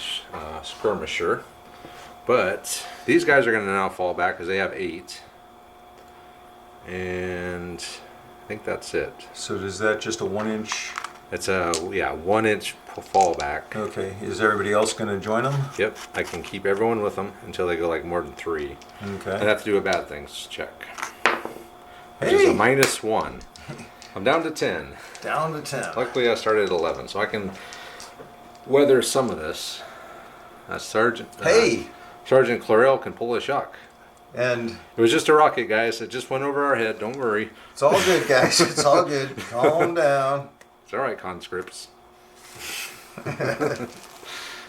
skirmisher. But these guys are going to now fall back because they have 8. And I think that's it. So is that just a 1 inch? It's a 1 inch fall back. Okay. Is everybody else going to join them? Yep, I can keep everyone with them until they go like more than 3. Okay. I have to do a bad things check. Which is a -1. I'm down to 10. Down to 10. Luckily I started at 11, so I can weather some of this. Sergeant Clarell can pull a shock. And It was just a rocket, guys. It just went over our head. Don't worry. it's all good, guys. It's all good. Calm down. It's all right, conscripts.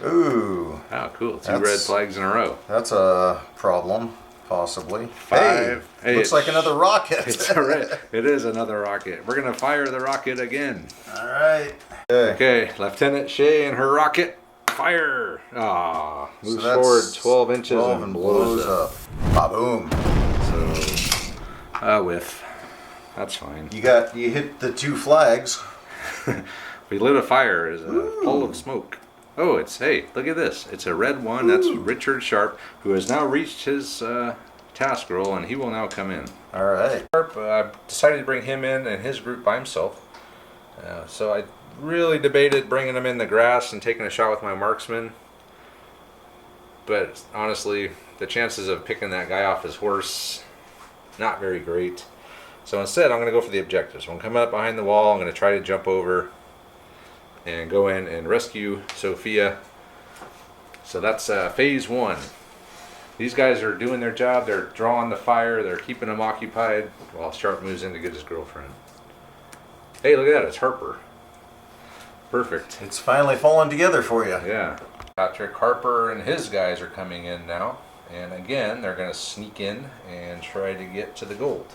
Ooh. Oh, cool. 2 That's- red flags in a row. That's a problem, possibly. 5. Hey, looks like another rocket. It's all right. It is another rocket. We're going to fire the rocket again. All right. Okay. Okay, Lieutenant Shay and her rocket. Fire! Ah, moves that's forward 12 inches 12 and blows up. Ba-boom. So, whiff. That's fine. You hit the 2 flags. We lit a fire as a pull of smoke. Oh, hey, look at this. It's a red 1. That's Richard Sharp, who has now reached his task roll, and he will now come in. All right. Sharp, I decided to bring him in and his group by himself. So I really debated bringing him in the grass and taking a shot with my marksman. But honestly, the chances of picking that guy off his horse, not very great. So instead, I'm going to go for the objectives. I'm coming up behind the wall. I'm going to try to jump over and go in and rescue Sophia. So that's phase 1. These guys are doing their job. They're drawing the fire. They're keeping them occupied while Sharp moves in to get his girlfriend. Hey, look at that. It's Harper. Perfect. It's finally falling together for you. Yeah. Patrick Harper and his guys are coming in now. And again, they're going to sneak in and try to get to the gold.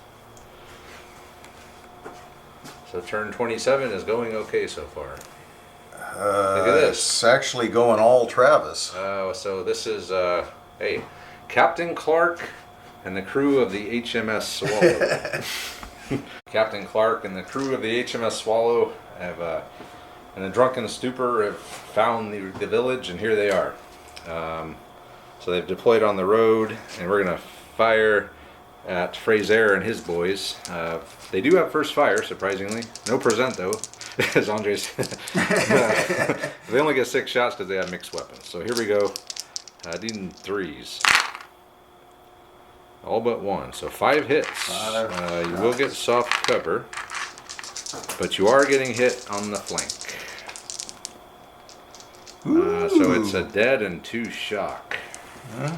So turn 27 is going okay so far. Look at this. It's actually going all Travis. So this is, Captain Clark and the crew of the HMS Swallow. Captain Clark and the crew of the HMS Swallow have, in a drunken stupor, have found the village, and here they are. So they've deployed on the road, and we're going to fire at Fraser and his boys. They do have first fire, surprisingly. No present, though. As Andres, they only get 6 shots because they have mixed weapons. So here we go. Needing 3s. All but 1. So 5 hits. You will get soft cover, but you are getting hit on the flank. So it's a dead and 2 shock.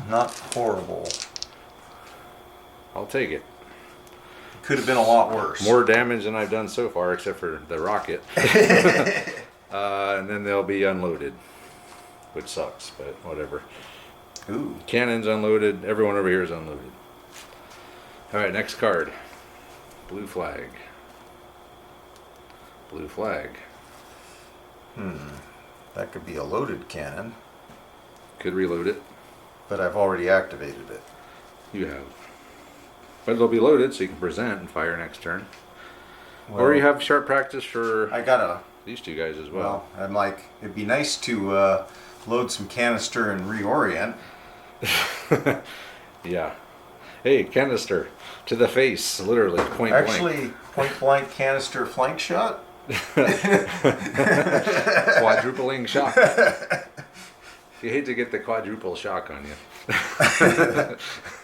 Not horrible. I'll take it. Could have been a lot worse. More damage than I've done so far, except for the rocket. And then they'll be unloaded, which sucks, but whatever. Ooh. Cannon's unloaded. Everyone over here is unloaded. All right, next card. Blue flag. Blue flag. That could be a loaded cannon, Could reload it. but I've already activated it. You have. But it'll be loaded, so you can present and fire next turn. Well, Or you have sharp practice for I gotta. these 2 guys as well. Well, I'm like, it'd be nice to load some canister and reorient. Yeah. Hey, canister to the face, literally point blank. Actually, point blank canister flank shot. Quadrupling shock. You hate to get the quadruple shock on you.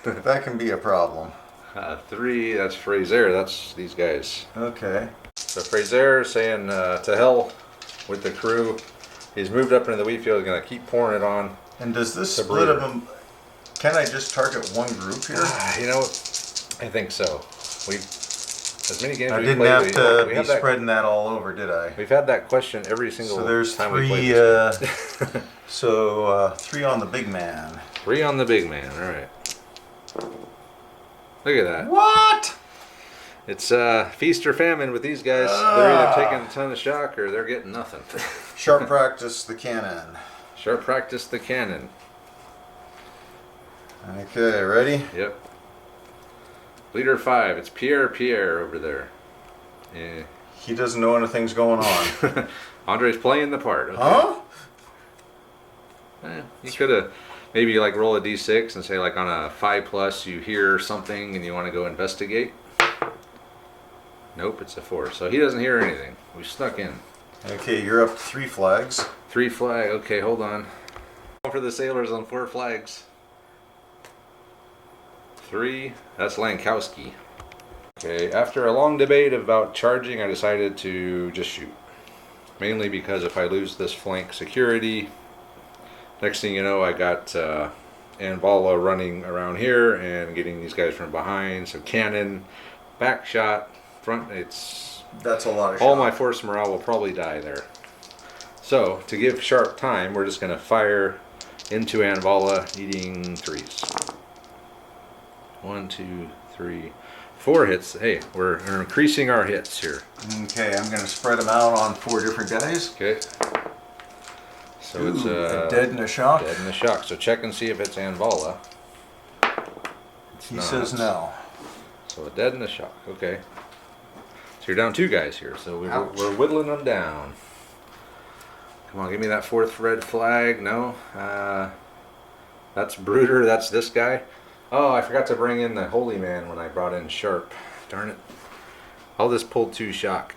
That can be a problem. 3, that's Fraser. That's these guys. Okay. So Fraser saying to hell with the crew. He's moved up into the wheat field. He's going to keep pouring it on. And does this The split breeder. them? Can I just target one group here? You know, I think so. As many games I we've didn't played, have to we be have that, spreading that all over, did I? we've had that question every single So there's time we 3. played this game. 3 on the big man. 3 on the big man. All right. Look at that. What? It's feast or famine with these guys. They're either taking a ton of shock or they're getting nothing. Sharp practice the cannon. Sharp practice the cannon. Okay, ready? Yep. Leader 5. It's Pierre over there. Yeah. He doesn't know anything's going on. Andre's playing the part. Okay. Huh? You could have maybe like roll a d6 and say like on a 5+ you hear something and you want to go investigate. Nope, it's a 4. So he doesn't hear anything. We snuck in. Okay, you're up to 3 flags. 3 flag. Okay, hold on. Going for the sailors on 4 flags. 3. That's Lankowski. Okay, after a long debate about charging, I decided to just shoot. Mainly because if I lose this flank security, next thing you know, I got Anvala running around here and getting these guys from behind. So cannon, back shot, front. That's a lot of All shot. my force morale will probably die there. So to give sharp time, we're just going to fire into Anvala, needing 3s. 1, 2, 3, 4 hits. Hey, we're increasing our hits here. Okay, I'm going to spread them out on 4 different guys. Okay. So it's a dead and a shock. dead in the shock. So check and see if it's Anvala. He says no. So a dead and a shock. Okay. So you're down 2 guys here. So Ouch. we're whittling them down. Come on, give me that 4th red flag. No. That's Brooder. That's this guy. Oh, I forgot to bring in the Holy Man when I brought in Sharp. Darn it. I'll just pull 2 shock.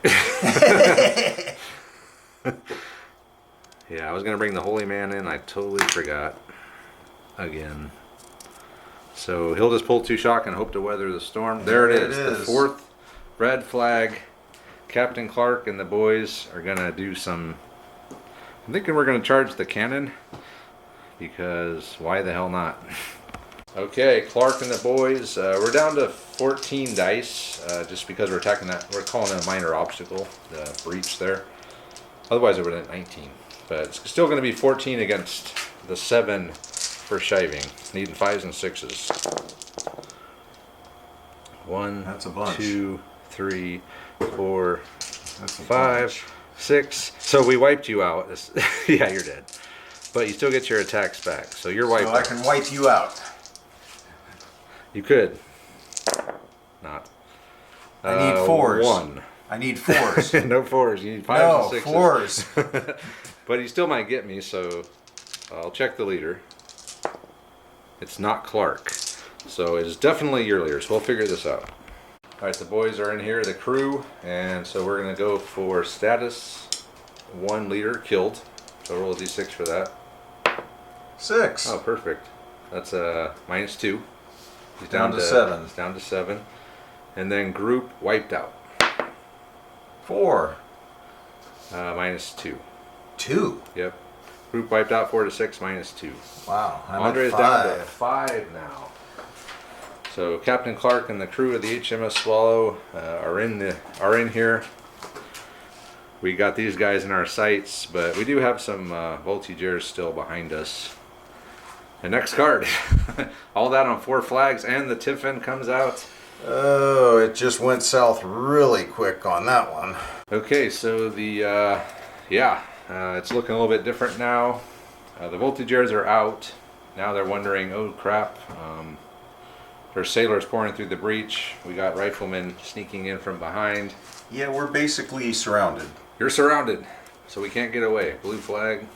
Yeah, I was going to bring the Holy Man in. I totally forgot. Again. So he'll just pull 2 shock and hope to weather the storm. There it is. The 4th red flag. Captain Clark and the boys are going to do some... I'm thinking we're going to charge the cannon. Because why the hell not? Okay, Clark and the boys. We're down to 14 dice. Just because we're attacking that. We're calling it a minor obstacle. The breach there. Otherwise it would have been 19. But it's still going to be 14 against the 7 for shiving. Needing 5s and 6s. 1, That's a bunch. 2, 3, 4, That's a 5, bunch. 6. So we wiped you out. Yeah, you're dead. But you still get your attacks back. So you're wiped So I out. can wipe you out. You could. Not. I need 4s. 1. I need 4s. No 4s. You need 5s No, and 6s. 4s. But he still might get me, so I'll check the leader. It's not Clark. So it's definitely your leader, so we'll figure this out. All right, the boys are in here, the crew, and so we're gonna go for status. 1 leader killed. So roll a d6 for that. 6. Oh, perfect. That's -2. He's Down to 7. He's down to 7. And then group wiped out. 4. -2. 2. Yep. Group wiped out 4 to 6, -2. Wow. I'm Andre's at down to 5. 5 now. So Captain Clark and the crew of the HMS Swallow are in here. We got these guys in our sights, but we do have some voltigeurs still behind us. The next card, all that on 4 flags, and the Tiffin comes out. Oh, it just went south really quick on that one. Okay, so the it's looking a little bit different now. The voltigeurs are out. Now they're wondering, oh crap. There's sailors pouring through the breach. We got riflemen sneaking in from behind. Yeah, we're basically surrounded. You're surrounded, so we can't get away. Blue flag.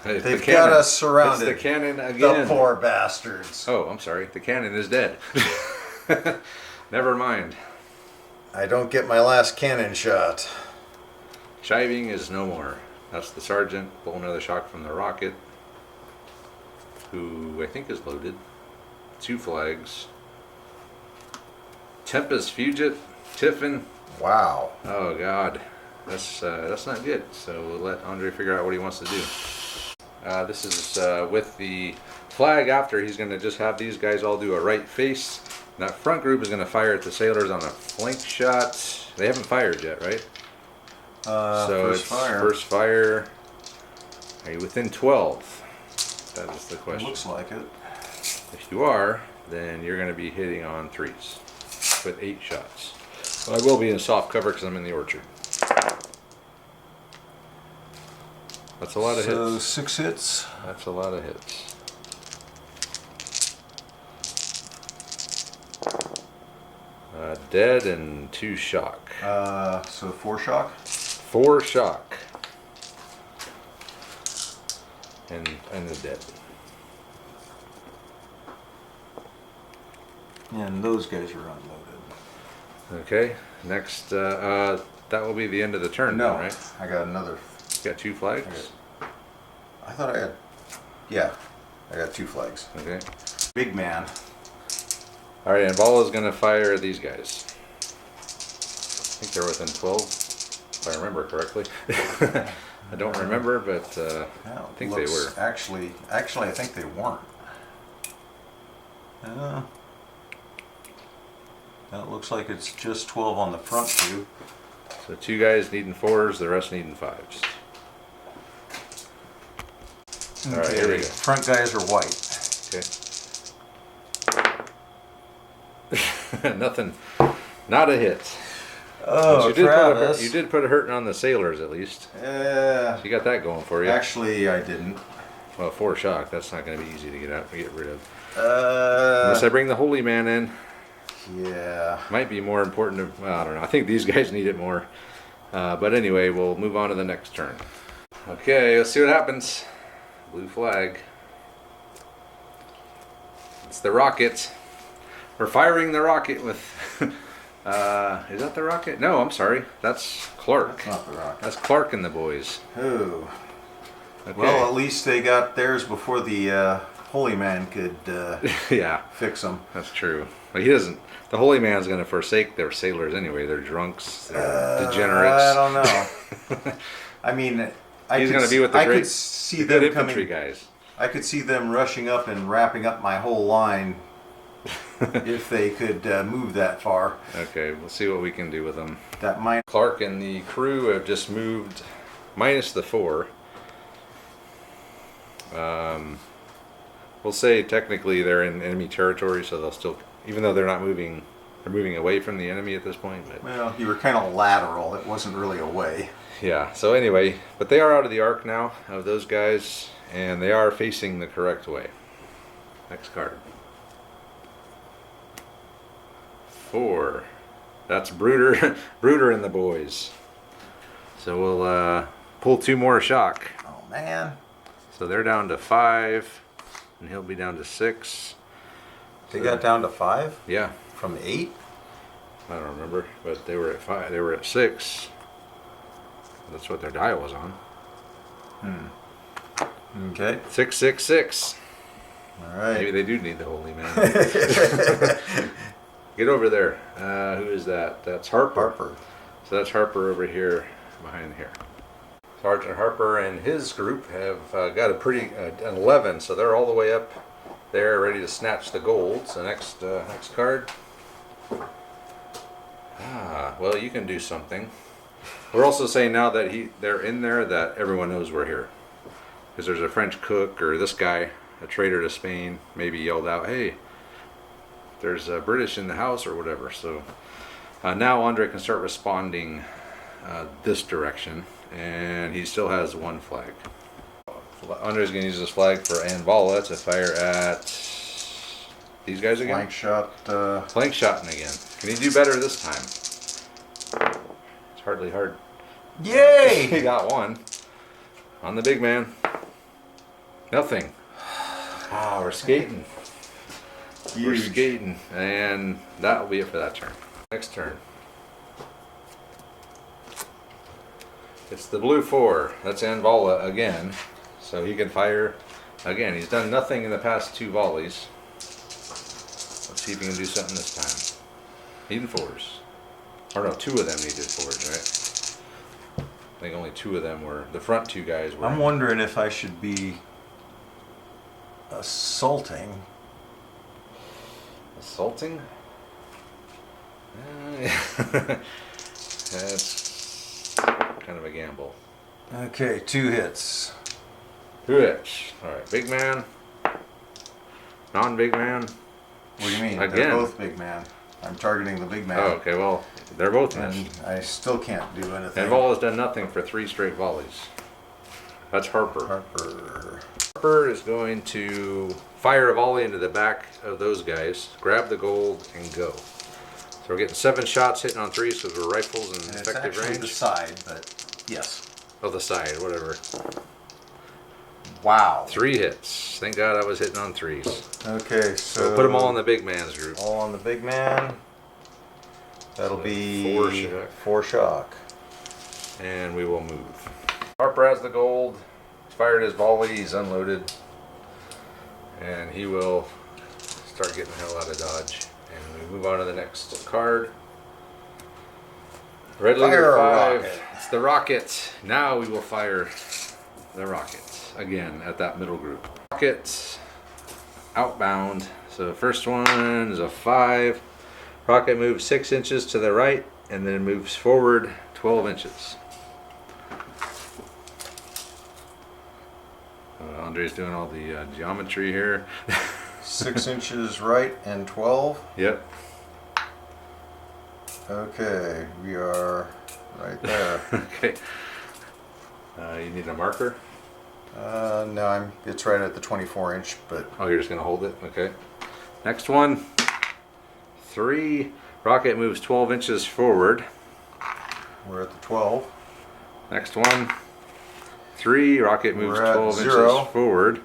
It's They've the got cannon. us surrounded. It's the cannon again. The poor bastards. Oh, I'm sorry. The cannon is dead. Never mind. I don't get my last cannon shot. Shiving is no more. That's the sergeant. Pull another shock from the rocket, who I think is loaded. 2 flags. Tempest, Fugit, Tiffin. Wow. Oh God, that's not good. So we'll let Andre figure out what he wants to do. This is with the flag after. He's going to just have these guys all do a right face. And that front group is going to fire at the sailors on a flank shot. They haven't fired yet, right? So first it's fire. first fire. Are you within 12? That is the question. Looks like it. If you are, then you're going to be hitting on 3s with 8 shots. But I will be in soft cover because I'm in the orchard. That's a lot of So hits. 6 hits. That's a lot of hits. Dead and 2 shock. So 4 shock. 4 shock. And is dead. And those guys are unloaded. Okay. Next, that will be the end of the turn, No, then, right? I got another. You got 2 flags. I thought I had. Yeah, I got 2 flags. Okay. Big man. All right, and Bala's gonna fire these guys. I think they're within 12, if I remember correctly. I don't remember, but I think they were. Actually, I think they weren't. It looks like it's just 12 on the front view. So 2 guys needing 4s, the rest needing 5s. All right, here we go. Front guys are white. Okay. Nothing. Not a hit. Oh, But Travis. you did put a hurting on the sailors at least. So you got that going for you. Actually, I didn't. Well, 4 shock. That's not going to be easy to get rid of. Unless I bring the holy man in. Yeah. Might be more important to, well, I don't know. I think these guys need it more. But anyway, we'll move on to the next turn. Okay, let's see what happens. Blue flag. It's the rocket. We're firing the rocket with... is that the rocket? No, I'm sorry. That's Clark. That's not the rocket. That's Clark and the boys. Oh. Okay. Well, at least they got theirs before the holy man could yeah, fix them. that's true. But he doesn't... The holy man's going to forsake their sailors anyway. They're drunks. They're degenerates. I don't know. I mean, He's going to be with the I great could see good them infantry coming. guys. I could see them rushing up and wrapping up my whole line if they could move that far. Okay, we'll see what we can do with them. That might. Clark and the crew have just moved minus the 4. We'll say technically they're in enemy territory, so they'll still, even though they're not moving, they're moving away from the enemy at this point. But Well, you were kind of lateral. It wasn't really away. yeah, so anyway, but they are out of the arc now of those guys, and they are facing the correct way. Next card. 4. That's Brooder, Brooder and the boys. So we'll pull 2 more shock. Oh man. So they're down to 5, and he'll be down to 6. They got down to 5 Yeah, from 8. I don't remember, but they were at 5. They were at 6. That's what their die was on. Okay. 666. All right. Maybe they do need the holy man. Get over there. Who is that? That's Harper. Harper. So that's Harper over here, behind here. Sergeant Harper and his group have got a pretty an 11, so they're all the way up there, ready to snatch the gold. So next card. Well, you can do something. We're also saying now that they're in there that everyone knows we're here, because there's a French cook or this guy, a traitor to Spain, maybe yelled out, "Hey, there's a British in the house" or whatever. So now Andre can start responding this direction, and he still has 1 flag. Andre's going to use this flag for Anvala to fire at these guys again. Flank shot. Flank shotting again. Can he do better this time? It's hardly hard. Yay! He got 1 on the big man. Nothing. We're skating. We're Huge. skating, and that'll be it for that turn. Next turn. It's the blue 4. That's Anvala again. So he can fire again. He's done nothing in the past 2 volleys. Let's see if he can do something this time. Needing 4s. Or no, 2 of them needed 4s, right? I think only 2 of them were. The front 2 guys were. I'm wondering if I should be assaulting. Assaulting? That's kind of a gamble. Okay, 2 hits. 2 hits. Alright, big man. Non-big man. What do you mean? Again. They're both big man. I'm targeting the big man. Oh, okay, well, they're both And missed. I still can't do anything. And Vol has done nothing for 3 straight volleys. That's Harper. Harper. Harper is going to fire a volley into the back of those guys, grab the gold, and go. So we're getting 7 shots hitting on 3s because we're rifles and And it's effective actually the range. side, but yes. Oh, the side, whatever. Wow. 3 hits. Thank God I was hitting on 3s. Okay, So so put them all in the big man's group. all on the big man. That'll So be 4 shock. 4 shock. And we will move. Harper has the gold. He's fired his volley. He's unloaded. And he will start getting the hell out of dodge. And we move on to the next card. Red Fire Leader a 5. rocket. It's the rocket. Now we will fire the rocket again at that middle group. Rocket outbound. So the first one is a 5. Rocket moves 6 inches to the right and then moves forward 12 inches. Andre's doing all the geometry here. 6 inches right and 12. Yep. Okay, we are right there. Okay. You need a marker? No, it's right at the 24 inch, but Oh, you're just going to hold it? Okay. Next one. 3. Rocket moves 12 inches forward. we're at the 12. Next one. 3. Rocket moves We're at 12 0. inches forward.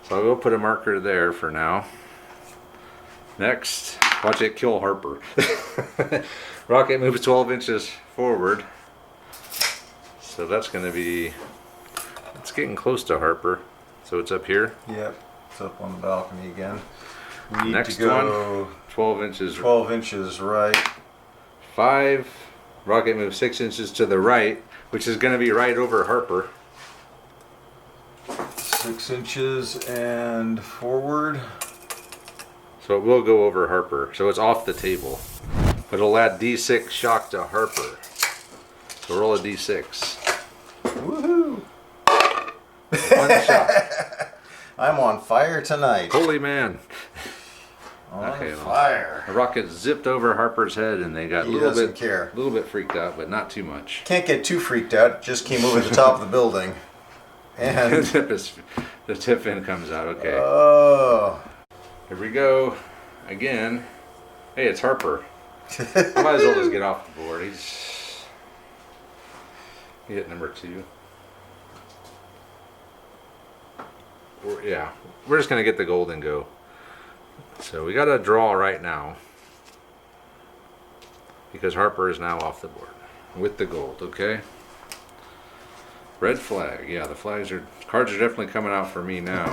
So I'll go put a marker there for now. Next. Watch it kill Harper. Rocket moves 12 inches forward. So that's going to be... It's getting close to Harper. So it's up here. Yep, it's up on the balcony again. We need Next to go 12 inches. 12 inches right. 5. Rocket moves 6 inches to the right, which is going to be right over Harper. 6 inches and forward. So it will go over Harper. So it's off the table. But it'll add D6 shock to Harper. So roll a D6. Woohoo! 1 shot. I'm on fire tonight. Holy man. On Okay, well. fire. A rocket zipped over Harper's head and they got He a little doesn't bit care. little bit freaked out, but not too much. Can't get too freaked out. It just came over the top of the building. And The tip fin comes out. Okay. oh, Here we go. Again. Hey, it's Harper. I might as well just get off the board. He hit number 2. Yeah, we're just gonna get the gold and go. So we got a draw right now because Harper is now off the board with the gold. Okay. Red flag. Yeah, the cards are definitely coming out for me now.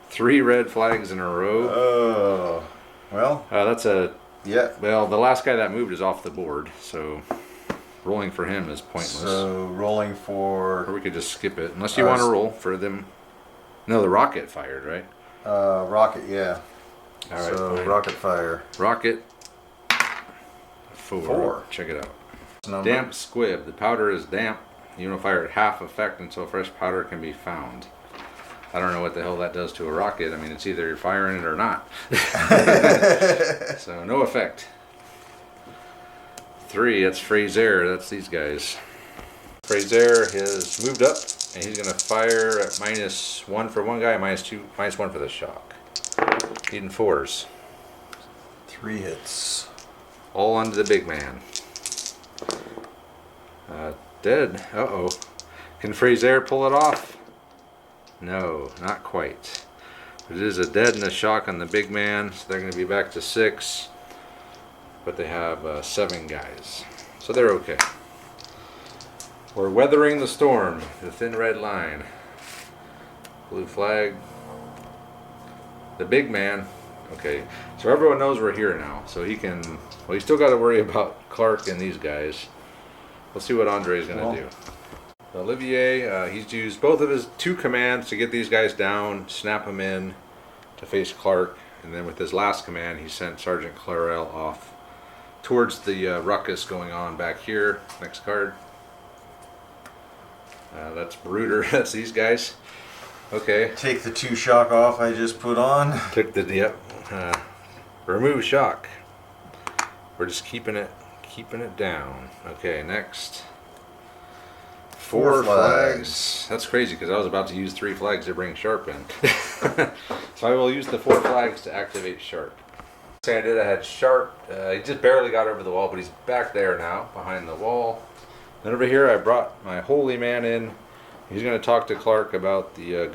3 red flags in a row. Oh, well. That's a. Yeah. Well, the last guy that moved is off the board, so rolling for him is pointless. So rolling Or for we could just skip it, unless you want to roll for them. No, the rocket fired, right? rocket, yeah. All right. So fine. rocket fire. Rocket. 4. Check it out. Number. Damp squib. The powder is damp. You don't fire at half effect until fresh powder can be found. I don't know what the hell that does to a rocket. I mean, it's either you're firing it or not. So no effect. 3. That's Fraser. That's these guys. Fraser has moved up, and he's going to fire at -1 for one guy, -1 for the shock. Needing 4s. 3 hits. All onto the big man. Dead. Uh-oh. Can Fraser pull it off? No, not quite. But it is a dead and a shock on the big man, so they're going to be back to 6. But they have 7 guys. So they're okay. We're weathering the storm. The thin red line. Blue flag. The big man. Okay, so everyone knows we're here now. So he can... Well, you still got to worry about Clark and these guys. Let's see what Andre's going to do. Olivier, he's used both of his 2 commands to get these guys down, snap them in to face Clark, and then with his last command he sent Sergeant Clarell off towards the ruckus going on back here. Next card. That's Bruder. That's these guys. Okay. Take the 2 shock off I just put on. Took the remove shock. We're just keeping it down. Okay, next. 4 flags. That's crazy because I was about to use 3 flags to bring Sharp in. So I will use the 4 flags to activate Sharp. Thing I did, I had Sharp. He just barely got over the wall, but he's back there now, behind the wall. Then over here, I brought my holy man in. He's going to talk to Clark about the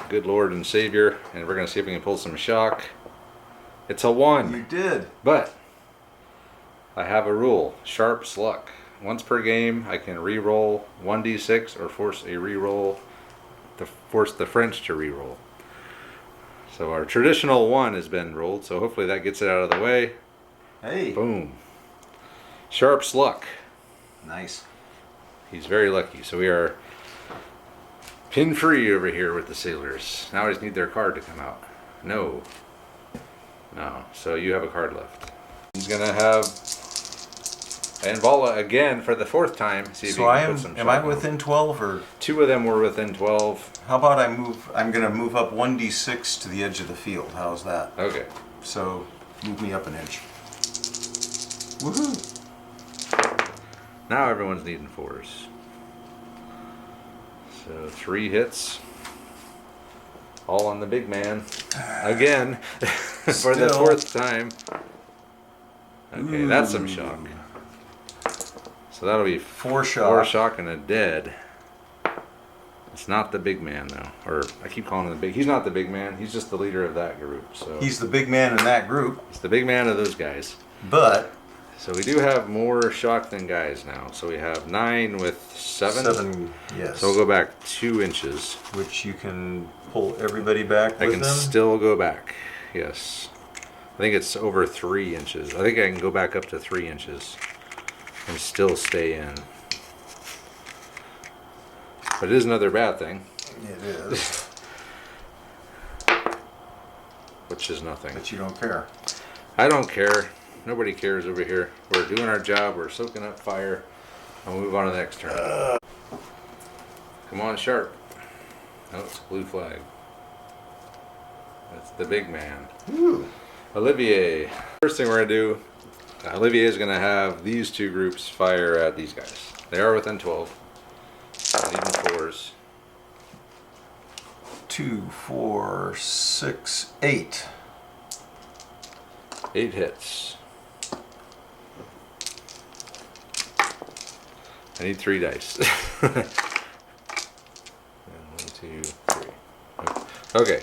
good Lord and Savior, and we're going to see if we can pull some shock. It's a 1. You did. But I have a rule: Sharp's luck. Once per game, I can re-roll 1d6 or force a re-roll to force the French to re-roll. So our traditional 1 has been rolled, so hopefully that gets it out of the way. Hey. Boom. Sharp's luck. Nice. He's very lucky. So we are pin free over here with the sailors. Now I just need their card to come out. No. So you have a card left. He's gonna have Anvala again for the 4th time. See if So you I can am. put some Am I shock on. within 12 or? 2 of them were within 12. How about I move? I'm going to move up 1d6 to the edge of the field. How's that? Okay. So move me up an inch. Woohoo! Now everyone's needing 4s. So 3 hits. All on the big man. Again. For the Still. 4th time. Okay, that's some shock. So that'll be 4 shock. 4 shock and a dead. It's not the big man though. Or I keep calling him the big. He's not the big man. He's just the leader of that group. So He's the big man in that group. it's the big man of those guys. But So we do have more shock than guys now. So we have 9 with 7. 7, yes. So we'll go back 2 inches. Which you can pull everybody back I with can them. still go back. Yes. I think it's over 3 inches. I think I can go back up to 3 inches and still stay in. But it is another bad thing, It is. which is nothing. But you don't care. I don't care. Nobody cares over here. We're doing our job. We're soaking up fire. I'll move on to the next turn. Come on, Sharp. Oh, it's a blue flag. That's the big man. Ooh. Olivier. First thing we're going to do, Olivier is going to have these 2 groups fire at these guys. They are within 12. Even 4s. 2, 4, 6, 8. 8 hits. I need 3 dice. And 1, 2, 3. Okay.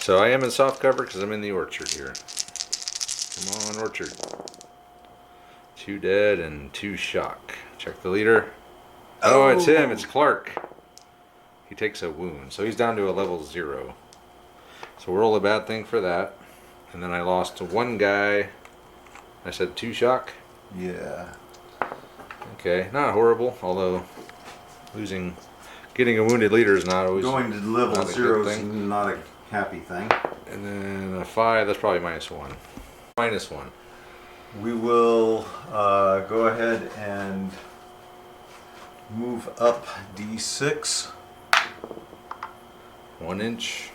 So I am in soft cover because I'm in the orchard here. Come on, orchard. 2 dead and 2 shock. Check the leader. Oh, it's him. It's Clark. He takes a wound. So he's down to a level 0. So we'll roll a bad thing for that. And then I lost 1 guy. I said 2 shock. Yeah. Okay, not horrible. Although getting a wounded leader is not always Going to level not a 0 good is thing. not a happy thing. And then a 5. That's probably -1. -1. We will go ahead and move up D6, 1 inch.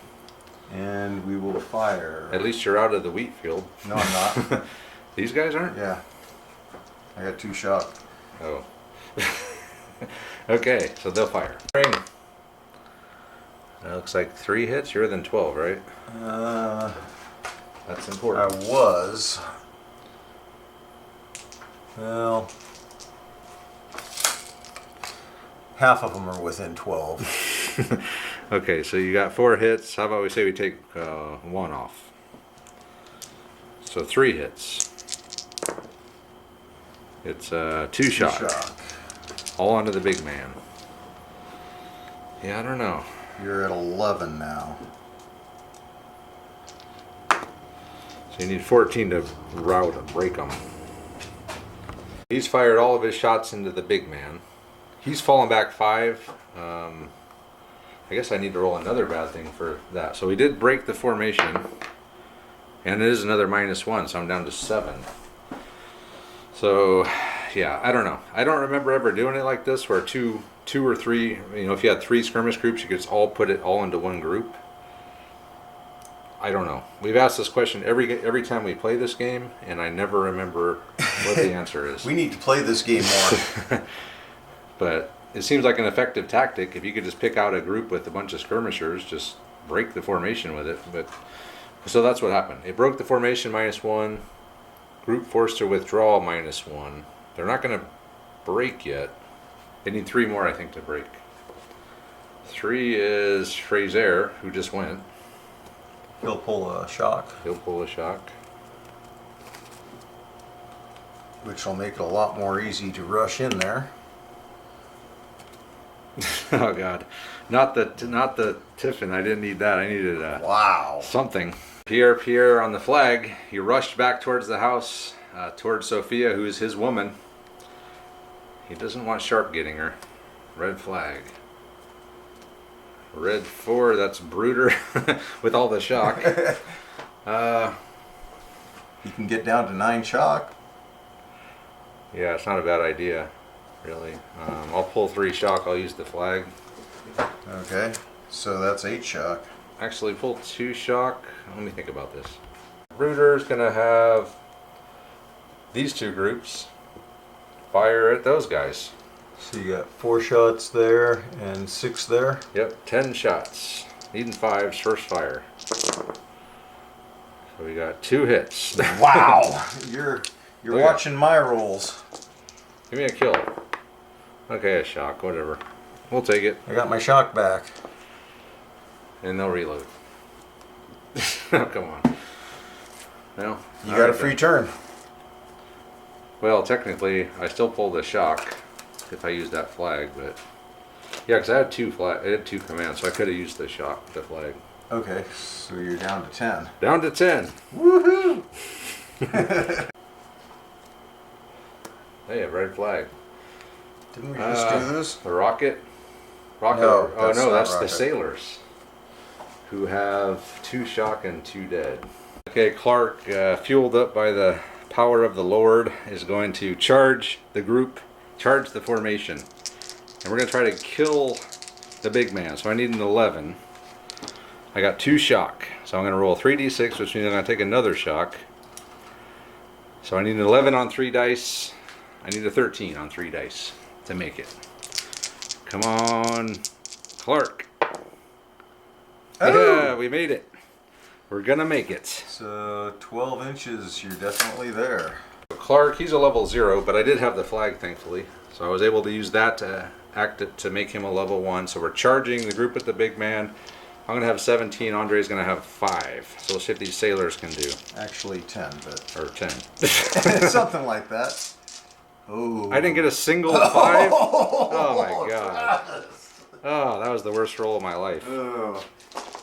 and we will fire. At least you're out of the wheat field. No, I'm not. These guys aren't? Yeah. I got 2 shock. Oh. Okay, so they'll fire. Ring. That looks like 3 hits. You're within 12, right? That's I important. was. Well, half of them are within 12. Okay, so you got 4 hits. How about we say we take 1 off? So 3 hits. It's 2 shock. All onto the big man. Yeah, I don't know. You're at 11 now. So you need 14 to rout and break him. He's fired all of his shots into the big man. He's fallen back 5. I guess I need to roll another bad thing for that. So we did break the formation. And it is another -1, so I'm down to 7. So, yeah, I don't know. I don't remember ever doing it like this where two or three, if you had 3 skirmish groups, you could all put it all into one group. I don't know. We've asked this question every time we play this game, and I never remember what the answer is. We need to play this game more. But it seems like an effective tactic. If you could just pick out a group with a bunch of skirmishers, just break the formation with it. But so that's what happened. It broke the formation -1. Group forced to withdraw -1. They're not going to break yet. They need 3 more, I think, to break. 3 is Fraser, who just went. He'll pull a shock, He'll pull a shock. which will make it a lot more easy to rush in there. Oh God, not the Tiffin. I didn't need that. I needed Wow. something. Pierre on the flag. He rushed back towards the house, towards Sophia, who is his woman. He doesn't want Sharp getting her. Red flag. Red 4. That's Brooder with all the shock. You can get down to 9 shock. Yeah, it's not a bad idea, really. I'll pull 3 shock. I'll use the flag. Okay, so that's 8 shock. Actually, pull 2 shock. Let me think about this. Brooder's gonna have these 2 groups fire at those guys. So you got 4 shots there and 6 there. Yep, 10 shots. Needing 5s, first fire. So we got 2 hits. Wow. You're Look watching my rolls. Give me a kill. Okay, a shock, whatever. We'll take it. I got my shock back. And they'll reload. Oh, come on. Well, You all got right a free then. turn. Well, technically, I still pulled a shock if I used that flag, but yeah, because I had 2 commands, so I could have used the flag. Okay, so you're down to 10. Down to 10. Woohoo! Hey, a red flag. Didn't we just do this? The rocket. No, Oh that's no, not that's the rocket. sailors, who have 2 shock and 2 dead. Okay, Clark, fueled up by the power of the Lord, is going to charge the group, charge the formation, and we're going to try to kill the big man. So I need an 11. I got 2 shock, so I'm going to roll 3d6, which means I'm going to take another shock. So I need an 11 on 3 dice. I need a 13 on 3 dice to make it. Come on, Clark. Oh! Yeah, we made it. We're gonna make it. So 12 inches, you're definitely there. Clark, he's a level 0, but I did have the flag, thankfully. So I was able to use that to make him a level 1. So we're charging the group with the big man. I'm gonna have 17. Andre's gonna have 5. So we'll see if these sailors can do. Actually 10, but Or 10. something like that. Oh. I didn't get a single 5. Oh my god. Oh, that was the worst roll of my life. Oh.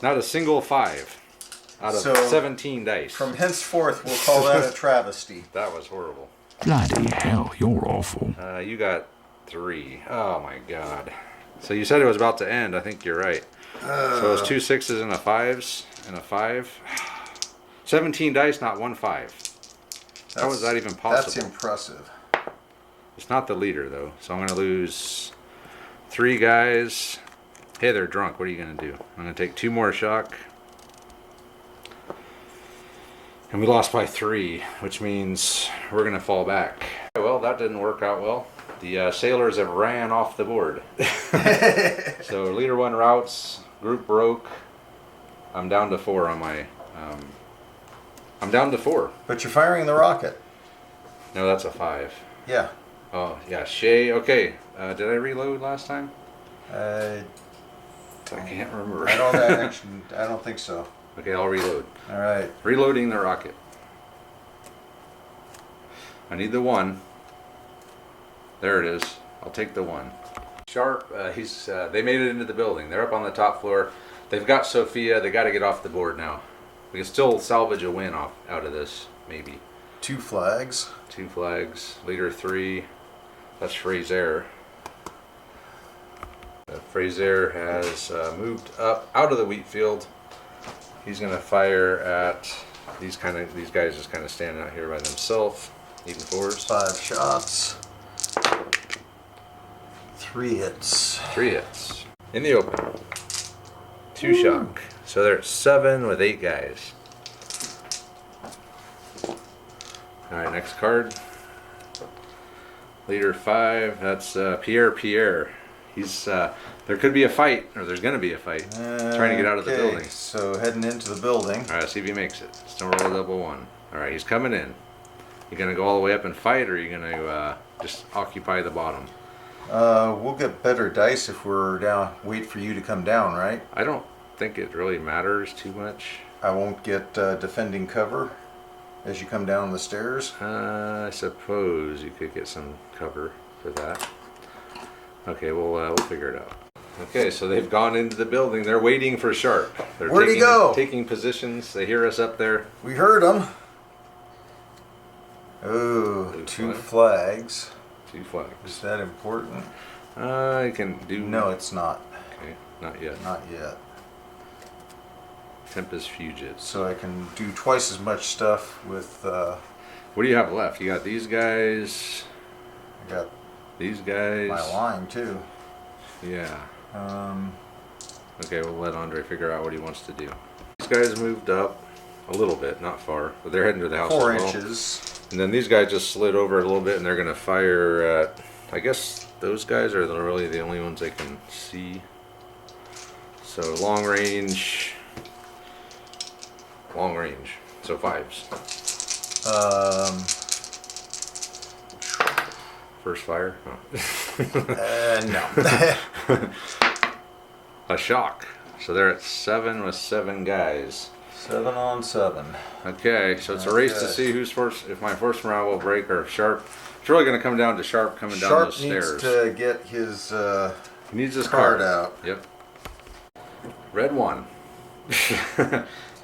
Not a single 5 out of So, 17 dice. From henceforth, we'll call that a travesty. That was horrible. Bloody hell, you're awful. You got 3. Oh my god. So you said it was about to end. I think you're right. So it's 2 6s and a 5s and a 5. 17 dice, not 1 5. How was that even possible? That's impressive. It's not the leader though. So I'm gonna lose 3 guys. Hey, they're drunk. What are you gonna do? I'm gonna take 2 more shock. And we lost by 3, which means we're gonna fall back. Well, that didn't work out well. The sailors have ran off the board. So leader 1 routes, group broke. I'm down to 4 on my. I'm down to 4. But you're firing the rocket. No, that's a 5. Yeah. Oh yeah, Shay. Okay, did I reload last time? I can't remember. I don't think so. Okay, I'll reload. All right. Reloading the rocket. I need the 1. There it is. I'll take the 1. Sharp. They made it into the building. They're up on the top floor. They've got Sophia. They got to get off the board now. We can still salvage a win out of this, maybe. 2 flags. 2 flags. Leader 3. That's Fraser. Fraser has moved up out of the wheat field. He's gonna fire at these guys just kind of standing out here by themselves, eating 4s. 5 shots. 3 hits. 3 hits in the open. 2 shock. So they're at 7 with 8 guys. All right, next card. Leader 5. That's Pierre. He's there could be a fight, or there's gonna be a fight. Trying to get out of the building. So heading into the building. All right, see if he makes it. Still roll a double 1. All right, he's coming in. You gonna go all the way up and fight, or are you gonna just occupy the bottom? We'll get better dice if we're down. Wait for you to come down, right? I don't think it really matters too much. I won't get defending cover as you come down the stairs. I suppose you could get some cover for that. Okay, we'll figure it out. Okay, so they've gone into the building. They're waiting for Sharp. They're Where'd he go? Taking positions. They hear us up there. We heard him. Oh, Blue 2 flag. flags. 2 flags. Is that important? I can do. No, it's not. Okay, not yet. Not yet. Tempest Fugit. So I can do twice as much stuff with. What do you have left? You got these guys. I got These guys. my line too. Yeah. Um, Okay, we'll let Andre figure out what he wants to do. These guys moved up a little bit, not far, but they're heading to the house 4 as well. inches. And then these guys just slid over a little bit, and they're going to fire at, I guess those guys are really the only ones they can see. So long range, so 5s. First fire? No. A shock. So they're at 7 with 7 guys. 7 on 7. Okay, so it's a race to Okay. see who's first, if my first morale will break or if Sharp. It's really going to come down to Sharp coming down Sharp those needs stairs. to get his He needs his card card out. Yep. Red 1.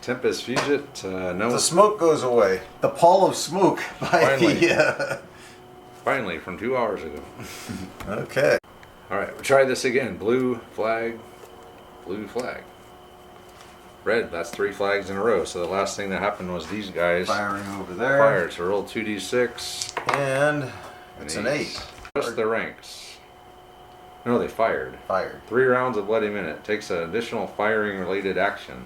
Tempest Fugit. No. The smoke goes away. The pall of smoke by Finally. the. Finally, from 2 hours ago. Okay. All right, we'll try this again. Blue flag. Blue flag. Red. That's 3 flags in a row. So the last thing that happened was these guys Firing over there. fired. So roll 2d6. And it's an 8. Just the ranks. No, they fired. Fired. 3 rounds of Bloody Minute. Takes an additional firing related action.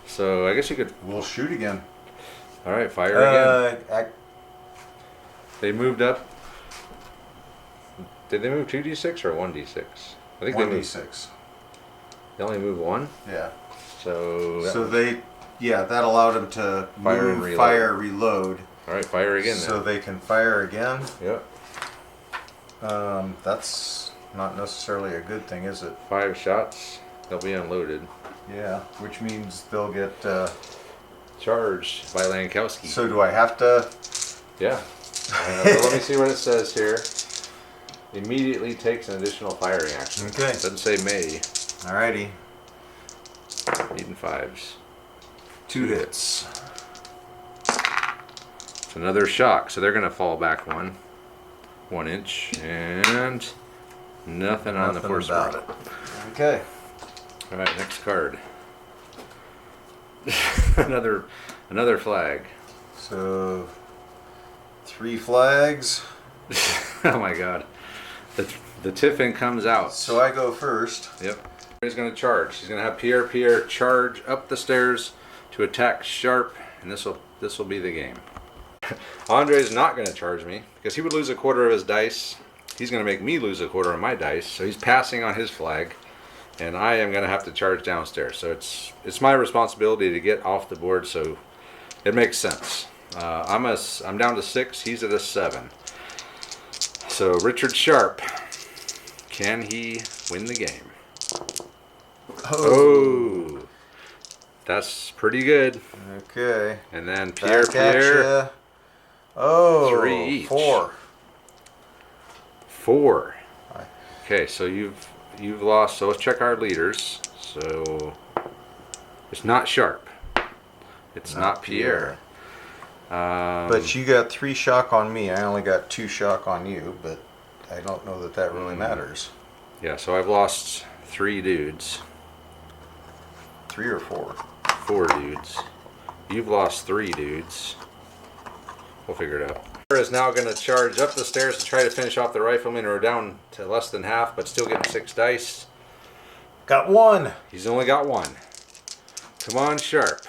So I guess you could. We'll shoot again. All right, fire again. They moved up. Did they move 2d6 or 1d6? I think they moved. 1d6. They only moved 1. Yeah. So. So that allowed them to Fire and move, reload. fire, reload. All right, fire again. So then. they can fire again. Yep. That's not necessarily a good thing, is it? 5 shots. They'll be unloaded. Yeah, which means they'll get. Charged by Lankowski. So do I have to? Yeah. Well, let me see what it says here. Immediately takes an additional firing action. Okay. It doesn't say may. Alrighty. 8 and 5s. 2 hits. It's another shock, so they're gonna fall back 1 inch, and nothing on the Nothing force about morale. it. Okay. All right, next card. another flag. So 3 flags. Oh my god. The tiffin comes out. So I go first. Yep. He's going to charge. He's going to have Pierre charge up the stairs to attack Sharp, and this will be the game. Andre's not going to charge me because he would lose a quarter of his dice. He's going to make me lose a quarter of my dice, so he's passing on his flag, and I am going to have to charge downstairs. So it's my responsibility to get off the board, so it makes sense. I'm down to 6. He's at a 7. So Richard Sharp, can he win the game? Oh, that's pretty good. Okay. And then Back at Pierre. ya. Oh, 3 each. 4. 4. Okay, so you've lost. So let's check our leaders. So it's not Sharp. It's not Pierre. But you got 3 shock on me. I only got 2 shock on you, but I don't know that that really matters. Yeah, so I've lost 3 dudes. 3 or 4? 4 dudes. You've lost 3 dudes. We'll figure it out. Pierre is now going to charge up the stairs to try to finish off the riflemen, who are down to less than half, but still getting 6 dice. Got 1. He's only got 1. Come on, Sharp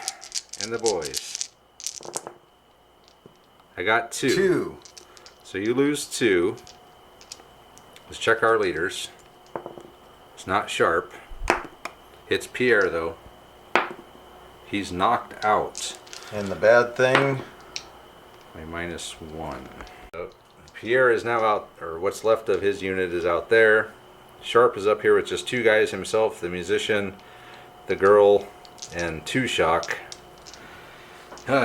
and the boys. I got 2. 2. So you lose 2. Let's check our leaders. It's not Sharp. It's Pierre, though. He's knocked out. And the bad thing? My -1. So Pierre is now out, or what's left of his unit is out there. Sharp is up here with just 2 guys, himself, the musician, the girl, and 2 shock.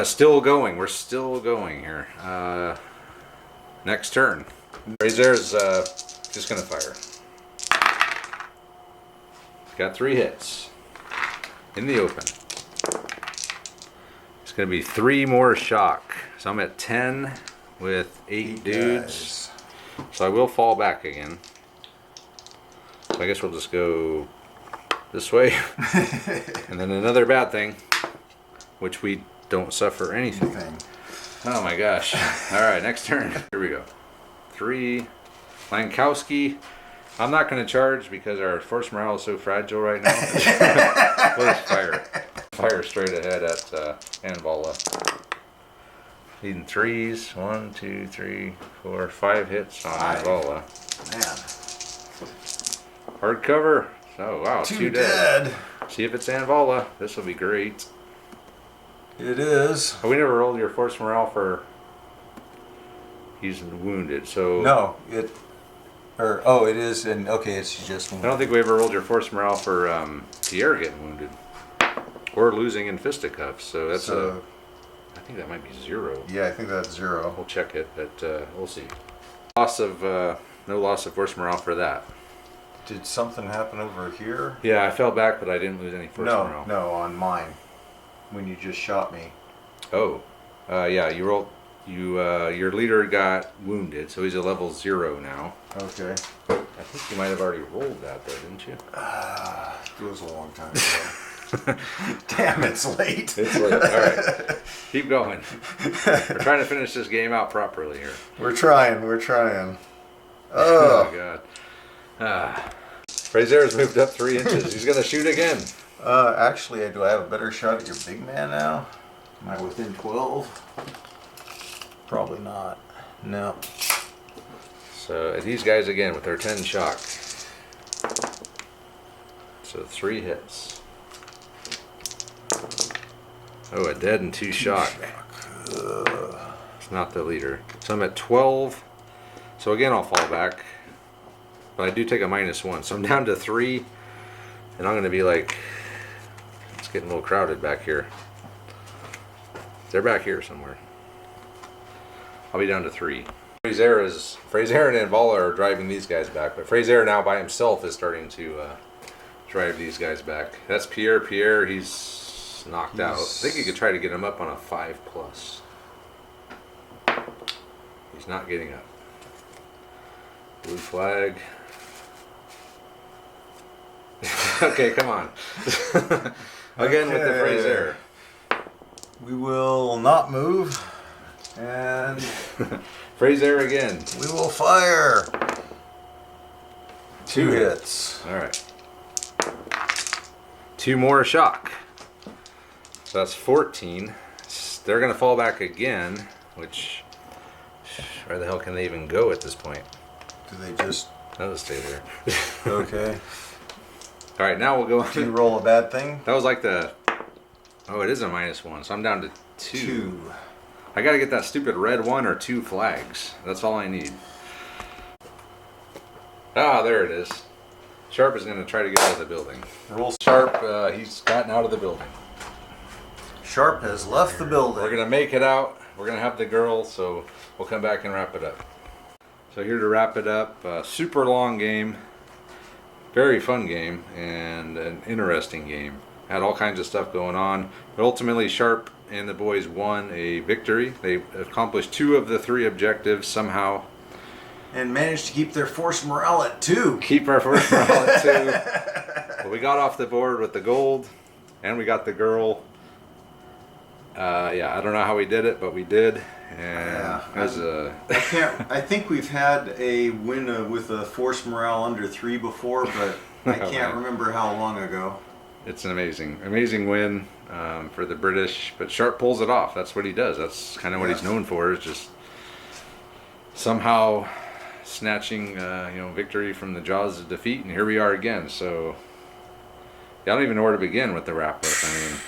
Still going. We're still going here. Next turn. Razor's just going to fire. Got 3 hits in the open. It's going to be 3 more shock. So I'm at 10 with 8 dudes. So I will fall back again. So I guess we'll just go this way. And then another bad thing, which we don't suffer anything. Oh my gosh. Alright, next turn. Here we go. 3. Lankowski. I'm not going to charge because our force morale is so fragile right now. We'll just fire. Fire straight ahead at Anvala. Needing 3s. 1, 2, 3, 4, 5 hits on Anvala. Man. Hardcover. Oh wow, 2 dead. See if it's Anvala. This will be great. It is. Oh, we never rolled your force morale for. He's wounded, so. No, it. Or oh, it is, and okay, it's just. I don't think we ever rolled your force morale for Pierre getting wounded or losing in fisticuffs. So that's I think that might be 0. Yeah, I think that's 0. We'll check it, but we'll see. No loss of force morale for that. Did something happen over here? Yeah, I fell back, but I didn't lose any force morale. No, on mine. When you just shot me. Oh, yeah, you rolled. Your leader got wounded, so he's at level 0 now. Okay. I think you might have already rolled that, though, didn't you? It was a long time ago. Damn, it's late. It's late. All right, keep going. We're trying to finish this game out properly here. We're trying. Oh God. Frazier's moved up 3 inches. He's gonna shoot again. Actually, do I have a better shot at your big man now? Am I within 12? Probably not. No. So these guys again with their 10 shock. So 3 hits. Oh, a dead and 2 shock. It's not the leader. So I'm at 12. So again, I'll fall back. But I do take a -1. So I'm down to 3. And I'm going to be like It's getting a little crowded back here. They're back here somewhere. I'll be down to 3. Fraser and Anvala are driving these guys back, but Fraser now by himself is starting to drive these guys back. That's Pierre. Pierre, he's knocked out. I think you could try to get him up on a 5+. He's not getting up. Blue flag. Okay, come on. Again with the Fraser. We will not move. And Fraser again. we will fire. 2 hits. All right. 2 more shock. So that's 14. They're going to fall back again, which, where the hell can they even go at this point? Do they just... That'll stay there. Okay. All right, now we'll go Do you on. roll a bad thing? That was like the... Oh, it is a -1, so I'm down to 2. 2. I got to get that stupid red 1 or 2 flags. That's all I need. Ah, there it is. Sharp is going to try to get out of the building. Roll. Sharp, he's gotten out of the building. Sharp has left the building. We're going to make it out. We're going to have the girl, so we'll come back and wrap it up. So here to wrap it up, super long game, very fun game, and an interesting game. Had all kinds of stuff going on, but ultimately Sharp and the boys won a victory. They accomplished 2 of the 3 objectives somehow. And managed to keep their force morale at 2. Keep our first morale at 2. But we got off the board with the gold, and we got the girl. Yeah, I don't know how we did it, but we did. And it was I think we've had a win with a force morale under 3 before, but I can't remember how long ago. It's an amazing win for the British, but Sharp pulls it off. That's what he does. That's kind of what he's known for, is just somehow snatching victory from the jaws of defeat, and here we are again. So I don't even know where to begin with the wrap up. I mean,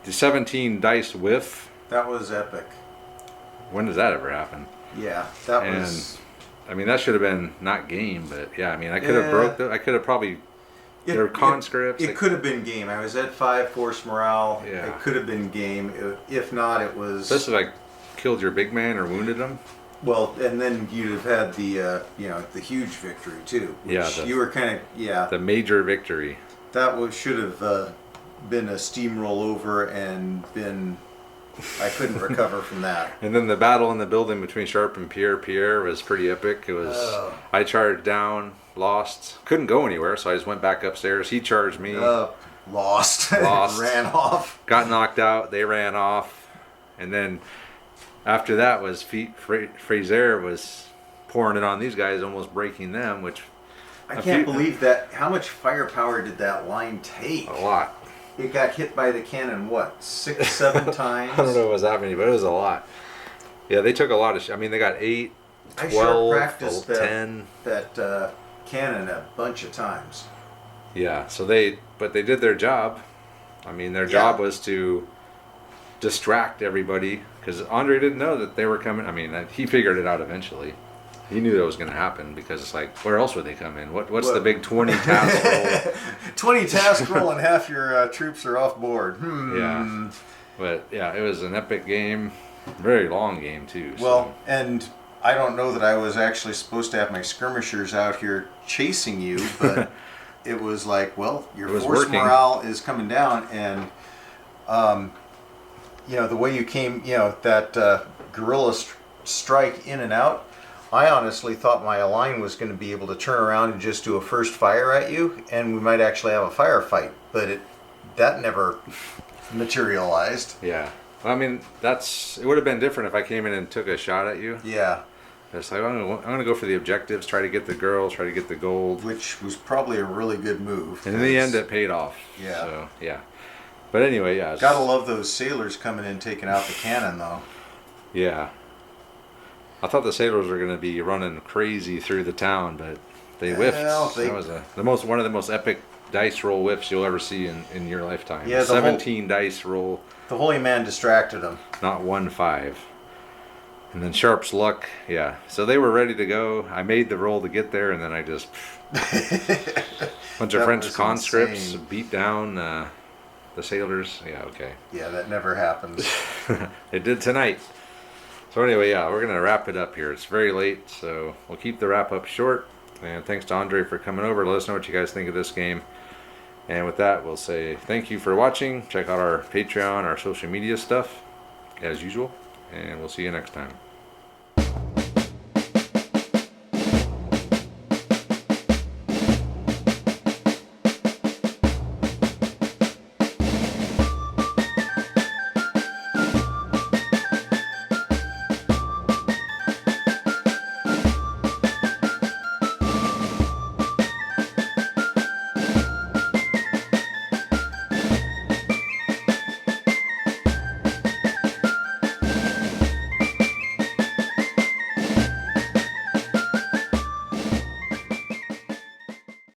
the 17 dice whiff. That was epic. When does that ever happen? Yeah, that was. I mean, that should have been not game, but yeah, I mean, I could have I could have probably. Their conscripts. It could have been game. I was at 5 force morale. Yeah. It could have been game. If not, it was. Especially if I killed your big man or wounded him. Well, and then you'd have had the the huge victory too. Which you were kind of the major victory. That should have been a steamroll over and been. I couldn't recover from that. And then the battle in the building between Sharp and Pierre. Pierre was pretty epic. It was. I charged down, lost, couldn't go anywhere, so I just went back upstairs. He charged me. Lost. Ran off. Got knocked out. They ran off, and then after that was Fraser was pouring it on these guys, almost breaking them. Which I can't believe that. How much firepower did that line take? A lot. It got hit by the cannon, what, 6, 7 times? I don't know what was happening, but it was a lot. Yeah, they took a lot of. I mean, they got 8, 12, practiced 10. that cannon a bunch of times. Yeah, so they did their job. I mean, their job was to distract everybody, because Andre didn't know that they were coming. I mean, he figured it out eventually. He knew that was going to happen, because it's like, where else would they come in? What's the big 20 task roll? 20 task roll and half your troops are off board. Yeah, but yeah, it was an epic game, very long game too. Well, and I don't know that I was actually supposed to have my skirmishers out here chasing you, but it was like, well, your force morale is coming down, and the way you came, that guerrilla strike in and out. I honestly thought my line was going to be able to turn around and just do a first fire at you, and we might actually have a firefight, but that never materialized. Yeah. Well, I mean, it would have been different if I came in and took a shot at you. Yeah. It's like, I'm going to go for the objectives, try to get the girl, try to get the gold. Which was probably a really good move. And in the end, it paid off. Yeah. So, yeah. But anyway, yeah. Gotta love those sailors coming in taking out the cannon, though. Yeah. I thought the sailors were going to be running crazy through the town, but they whiffed. That was one of the most epic dice roll whiffs you'll ever see in your lifetime. Yeah, 17 dice roll. The holy man distracted them. Not 1-5. And then Sharp's luck, yeah. So they were ready to go. I made the roll to get there, and then I just bunch of French conscripts beat down. The sailors, yeah, okay. Yeah, that never happens. It did tonight. So anyway, yeah, we're gonna wrap it up here. It's very late, so we'll keep the wrap up short. And thanks to Andre for coming over. Let us know what you guys think of this game. And with that, we'll say thank you for watching. Check out our Patreon, our social media stuff, as usual. And we'll see you next time.